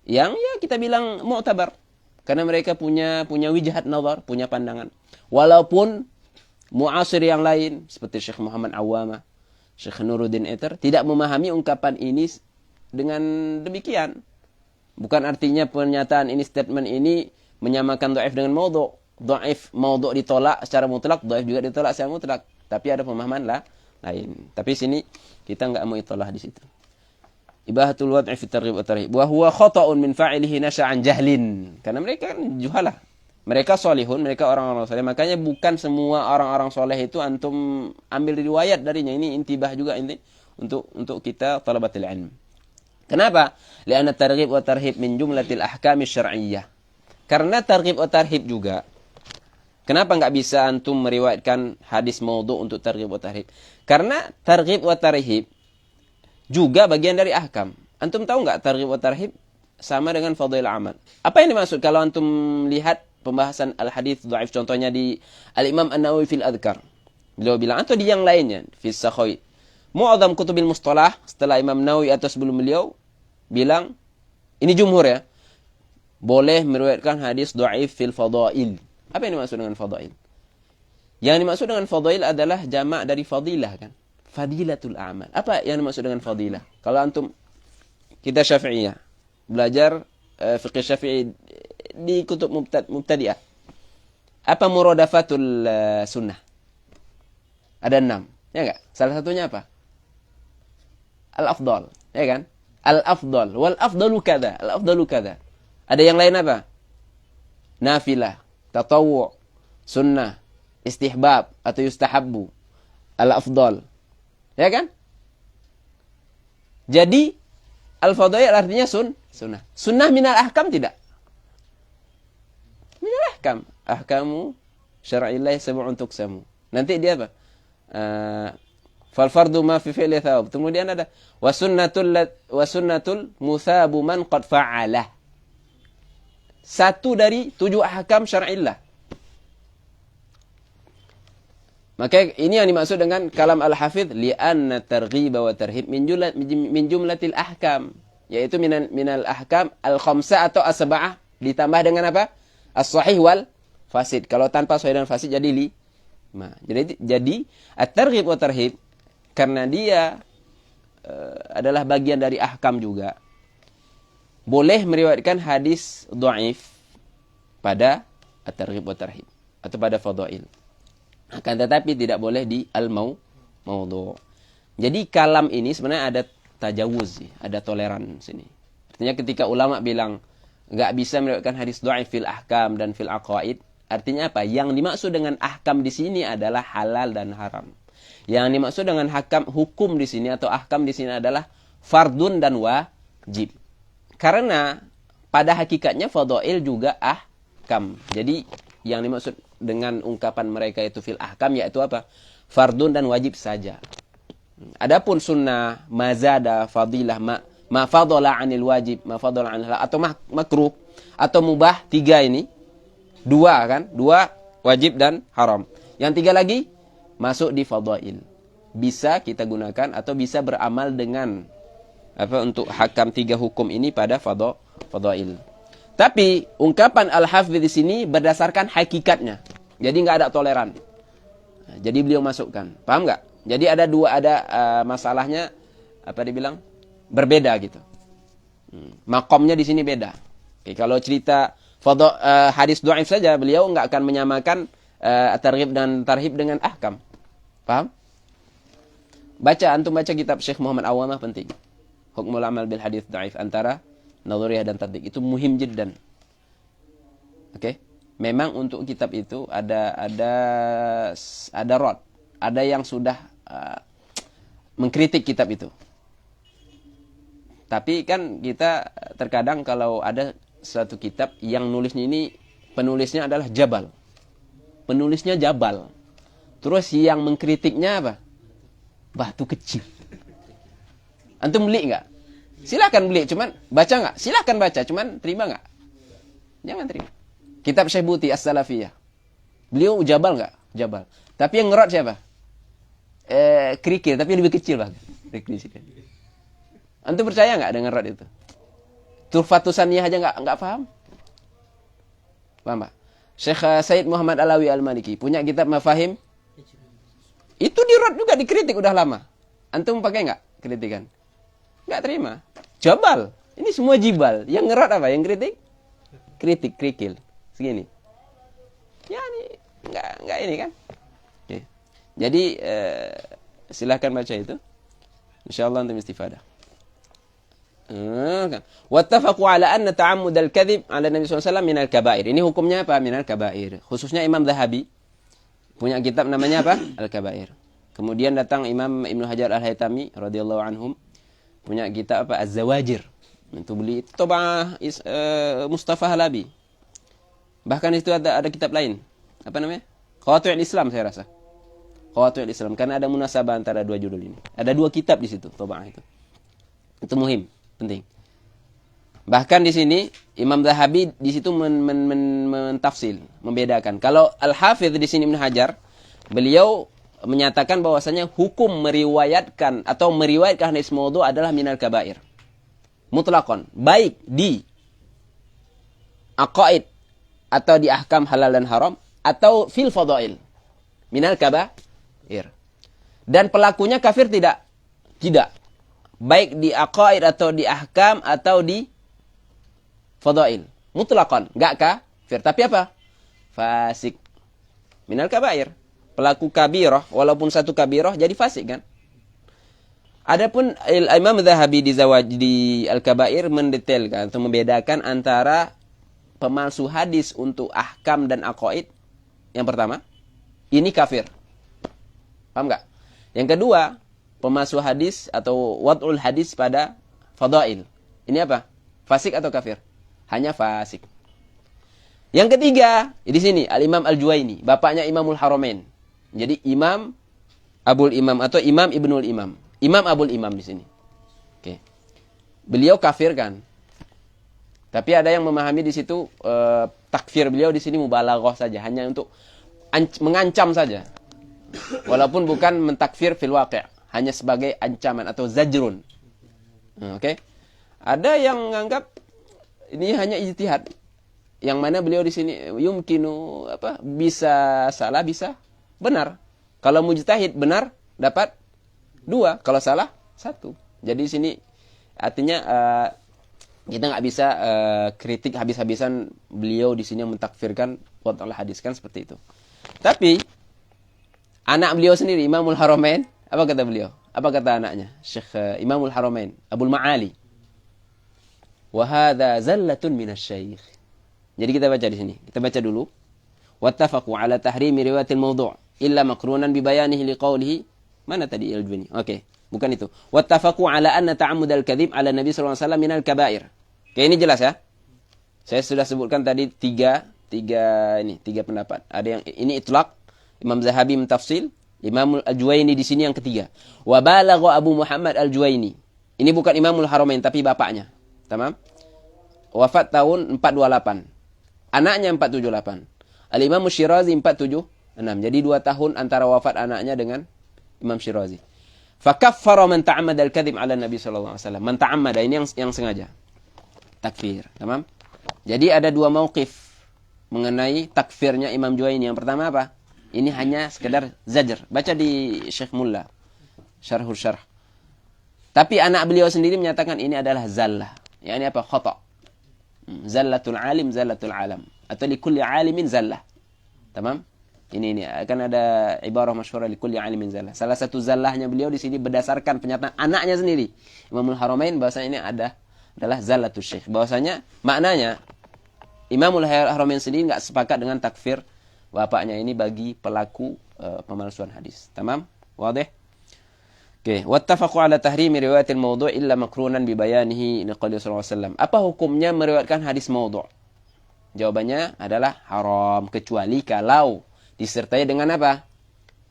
S1: yang ya kita bilang mu'tabar. Karena mereka punya wijhat nazar, punya pandangan. Walaupun mu'asir yang lain seperti Syekh Muhammad Awwamah, Syekh Nuruddin Eter tidak memahami ungkapan ini dengan demikian. Bukan artinya pernyataan ini, statement ini menyamakan dhaif dengan maudhu'. Dhaif maudhu' ditolak secara mutlak, dhaif juga ditolak secara mutlak. Tapi ada pemahaman lain. Tapi sini kita enggak mau itolah di situ. Ibahatul wad'i fi targhib wa tarhib. Wa huwa khata'un min fa'ilihi nasya'an jahlin. Karena mereka kan juhalah. Mereka solihun, mereka orang-orang soleh. Makanya bukan semua orang-orang soleh itu antum ambil riwayat darinya. Ini intibah juga ini untuk kita talabatul ilm. Kenapa? Li'anna targhib wa tarhib min jumlatil ahkami syar'iyyah. Karena targhib wa tarhib juga. Kenapa enggak bisa antum meriwayatkan hadis maudhu' untuk targhib wa tarhib? Karena targhib wa tarhib juga bagian dari ahkam. Antum tahu enggak targhib wa tarhib sama dengan fadhil amal? Apa yang dimaksud kalau antum lihat pembahasan al-hadits dhaif contohnya di Al-Imam An-Nawawi fil Adhkar. Beliau bilang atau di yang lainnya fi Sakhawi. Mu'adzam kutubil mustalah setelah Imam Nawawi atau sebelum beliau bilang ini jumhur ya. Boleh meriwayatkan hadis dhaif fil fadail. Apa yang dimaksud dengan fadail? Yang dimaksud dengan fadail adalah jamak dari fadilah kan. Fadilatul a'mal. Apa yang dimaksud dengan fadilah? Kalau antum kita Syafi'iyah belajar fiqh Syafi'i di kutub mubtadi'ah. Apa muradafatul sunnah? Ada 6. Ya enggak? Salah satunya apa? Al-afdal. Ya kan? Al-afdal. Wal afdalu kada. Al-afdalu kada. Ada yang lain apa? Nafilah, tatawwu', sunnah, istihbab atau yustahabbu. Al-afdal. Ya kan? Jadi al-fadail artinya sunnah. Sunnah minal ahkam tidak? Minal ahkam. Ahkamu syar'illah sab'un tuqsamu. Nanti dia apa? Fal fardu ma fi fi'li thawab. Kemudian ada wa sunnatul muthabu man qad fa'alah. Satu dari 7 ahkam syar'illah. Maka ini yang dimaksud dengan kalam al-hafidh li'anna targhiba wa tarhib min jumlatil ahkam, yaitu minal ahkam al-khamsah atau as-sab'ah ditambah dengan apa? As-sahih wal fasid. Kalau tanpa sahih dan fasid jadi 5. Jadi at-targhib wa tarhib karena dia adalah bagian dari ahkam juga. Boleh meriwayatkan hadis dhaif pada at-targhib wa tarhib atau pada fadail. Akan tetapi tidak boleh di al-maudhu'. Jadi kalam ini sebenarnya ada tajawuz, ada toleran sini. Artinya ketika ulama bilang enggak bisa meriwayatkan hadis dhaif fil ahkam dan fil aqaid, artinya apa? Yang dimaksud dengan ahkam di sini adalah halal dan haram. Yang dimaksud dengan hukum di sini atau ahkam di sini adalah fardun dan wajib. Karena pada hakikatnya fadail juga ahkam. Jadi yang dimaksud dengan ungkapan mereka itu fil ahkam yaitu apa? Fardun dan wajib saja. Adapun sunnah, mazada, fadilah, ma fadala 'anil wajib, ma fadala 'anil halal atau makruh atau mubah, 3 ini. 2 kan? 2 wajib dan haram. Yang 3 lagi masuk di fadail. Bisa kita gunakan atau bisa beramal dengan apa untuk hakam 3 hukum ini pada fadail. Tapi ungkapan al-hafidh di sini berdasarkan hakikatnya. Jadi enggak ada toleran. Jadi beliau masukkan. Paham enggak? Jadi ada masalahnya apa dibilang? Berbeda gitu. Makomnya di sini beda. Oke, kalau cerita hadis dhaif saja beliau enggak akan menyamakan at-targhib dan tarhib dengan ahkam. Paham? Antum baca kitab Syekh Muhammad Awamah penting. Hukmul amal bil hadis dhaif antara nadhuriyah dan tadqiq itu muhim jiddan. Oke? Memang untuk kitab itu ada rod, ada yang sudah mengkritik kitab itu. Tapi kan kita terkadang kalau ada suatu kitab yang nulisnya ini penulisnya adalah Jabal. Penulisnya Jabal. Terus yang mengkritiknya apa? Batu kecil. Antum beli enggak? Silakan beli, cuman baca enggak? Silakan baca, cuman terima enggak? Jangan terima. Kitab Syekh Buti As-Salafiyah. Beliau Jabal enggak? Jabal. Tapi yang ngerot siapa? Kerikil, tapi lebih kecil bahkan. Antum percaya enggak dengan rot itu? Tuhfatus Saniyah aja enggak paham? Paham, Pak? Syekh Said Muhammad Alawi Al-Maliki punya kitab Mafahim. Itu di rot juga dikritik udah lama. Antum pakai enggak kritikan? Enggak terima. Jabal. Ini semua jibal. Yang ngerot apa? Yang kritik? Kritik, kerikil. Segini. Ya ini enggak ini kan. Oke. Jadi silahkan baca itu. Insyaallah antum istifadah. Wattafaqu ala anna ta'ammud al-kadhib ala Nabi sallallahu alaihi wasallam min al-kaba'ir. Ini hukumnya apa? Min al-kaba'ir. Khususnya Imam Zahabi punya kitab namanya apa? Al-Kaba'ir. Kemudian datang Imam Ibnu Hajar Al-Haytami radhiyallahu anhum punya kitab apa? Az-Zawajir. Itu beli Tobah Mustafa Halabi. Bahkan itu ada kitab lain. Apa namanya? Qawatul Islam saya rasa. Qawatul Islam karena ada munasabah antara 2 judul ini. Ada 2 kitab di situ Tobah itu. Itu muhim, penting. Bahkan di sini Imam Zahabi di situ mentafsil, membedakan. Kalau Al-Hafidh di sini Ibnu Hajar, beliau menyatakan bahwasanya hukum meriwayatkan atau meriwayatkan hadis maudhu adalah minal kabair. Mutlaqan, baik di aqaid atau di ahkam halal dan haram atau fil fadail. Minal kabair. Dan pelakunya kafir tidak? Tidak. Baik di aqaid atau di ahkam atau di fadail. Mutlaqan, enggak kafir. Tapi apa? Fasik. Minal kabair. Pelaku kabirah, walaupun satu kabirah jadi fasik kan? Adapun Imam Zahabi di Al-Kabair mendetailkan atau membedakan antara pemalsu hadis untuk ahkam dan aqaid. Yang pertama, ini kafir. Paham enggak? Yang kedua, pemalsu hadis atau wad'ul hadis pada fadail. Ini apa? Fasik atau kafir? Hanya fasik. Yang ketiga, di sini Al-Imam Al-Juwaini, bapaknya Imamul Haramain. Jadi Imam Abul Imam atau Imam Ibnul Imam. Imam Abul Imam di sini. Oke. Beliau kafir kan? Tapi ada yang memahami di situ takfir beliau di sini mubalaghah saja, hanya untuk mengancam saja. Walaupun bukan mentakfir fil waqi', hanya sebagai ancaman atau zajrun. Oke. Ada yang menganggap ini hanya ijtihad. Yang mana beliau di sini yumkinu bisa salah, bisa benar. Kalau mujtahid benar dapat 2, kalau salah 1. Jadi sini artinya kita nggak bisa kritik habis-habisan beliau di sini yang mentakfirkan qat'ul hadis kan seperti itu. Tapi anak beliau sendiri Imamul Haramain, apa kata beliau? Apa kata anaknya? Syekh Imamul Haramain, Abul Ma'ali. Wa hadza zallatun minasy-syaikh. Jadi kita baca di sini. Kita baca dulu. Wattafaqu ala tahrimi riwayatil mawdu' illa maqrunan bi bayanihi liqaulihi. Mana tadi Al-Jubani? Oke, bukan itu. Wattafaqu ala anna ta'ammudal kadhib ala Nabi sallallahu alaihi wasallam minal kaba'ir. Oke, ini jelas ya. Saya sudah sebutkan tadi tiga pendapat. Ada yang ini itlaq, Imam Zahabi mentafsil, Imam Al-Juwaini di sini yang ketiga. Wa balagha Abu Muhammad Al-Juwaini. Ini bukan Imamul Haramain tapi bapaknya. Tamam? Wafat tahun 428. Anaknya 478. Al-Imam Syirazi 476. Jadi 2 tahun antara wafat anaknya dengan Imam Syirazi. Fakaffara man ta'ammada al-kadhib 'ala Nabi sallallahu alaihi wasallam. Man ta'ammada ini yang sengaja. Takfir, tamam? Jadi ada 2 mauqif mengenai takfirnya Imam Juwaini. Yang pertama apa? Ini hanya sekedar zajr. Baca di Syekh Mullah Syarhul Syarh. Tapi anak beliau sendiri menyatakan ini adalah zallah. Yani apa? Khata'. Zallatul alim, zallatul alam. Atau likulli alimin zallah. Tamam? Ini akan ada ibarah masyhurah likulli alimin zallah. Salah satu zallahnya beliau di sini berdasarkan pernyataan anaknya sendiri, Imamul Haramain, bahwasanya ini adalah zallatul syekh. Bahwasanya maknanya Imamul Haramain sendiri enggak sepakat dengan takfir bapaknya ini bagi pelaku pemalsuan hadis. Tamam? Wadih? Oke, wattafaqu ala tahrimi riwayatil mawdu' illa makrunan bi bayanihi liqauli sallallahu alaihi wasallam. Apa hukumnya meriwayatkan hadis mawdu'? Jawabannya adalah haram kecuali kalau disertai dengan apa?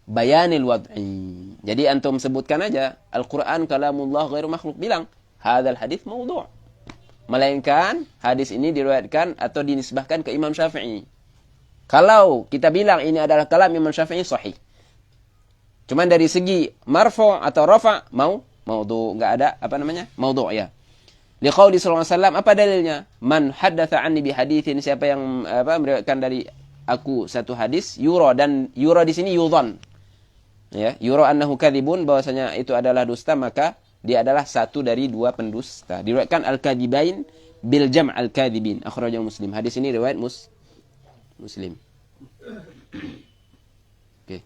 S1: Bayanil wad'i. Jadi antum sebutkan aja Al-Qur'an kalamullah ghairu makhluk, bilang hadzal hadits mawdu'. Melainkan hadis ini diriwayatkan atau dinisbahkan ke Imam Syafi'i. Kalau kita bilang ini adalah kalam Imam Syafi'i sahih. Cuman dari segi marfu' atau rafa' maudhu', enggak ada maudhu' ya. Liqauli sallallahu alaihi wasallam, apa dalilnya? Man haddatsa anni bi haditsin, siapa yang meriwayatkan dari aku satu hadis, yura, dan yura di sini yudhan. Ya, yura annahu kadzibun, bahwasanya itu adalah dusta, maka dia adalah satu dari 2 pendusta. Diriwayatkan al-kadzibain bil jam' al-kadzibin, akhrajahu Muslim. Hadis ini riwayat Muslim. Oke.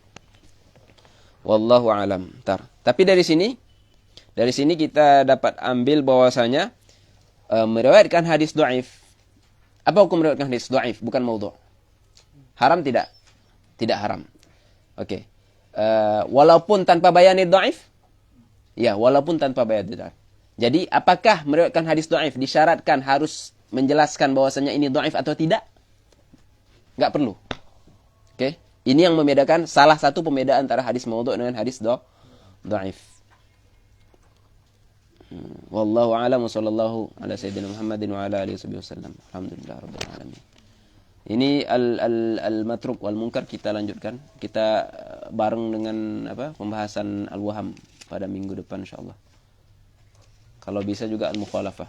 S1: Wallahu alam. Tapi dari sini kita dapat ambil bahwasanya meriwayatkan hadis dhaif. Apa hukum meriwayatkan hadis dhaif bukan maudhu'? Haram tidak? Tidak haram. Oke. Walaupun tanpa bayanid dhaif? Ya, walaupun tanpa bayanid dhaif. Jadi, apakah meriwayatkan hadis dhaif disyaratkan harus menjelaskan bahwasanya ini dhaif atau tidak? Enggak perlu. Oke. Ini yang membedakan, salah satu pembeda antara hadis maudhu' dengan hadis dhaif. Wallahu a'lam wa sallallahu ala sayyidina Muhammadin wa ala alihi wasallam. Alhamdulillah rabbil alamin. Ini al-matruk wal munkar kita lanjutkan. Kita bareng dengan pembahasan al-waham pada minggu depan insyaallah. Kalau bisa juga al-mukhalafah.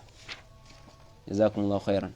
S1: Jazakumullahu khairan.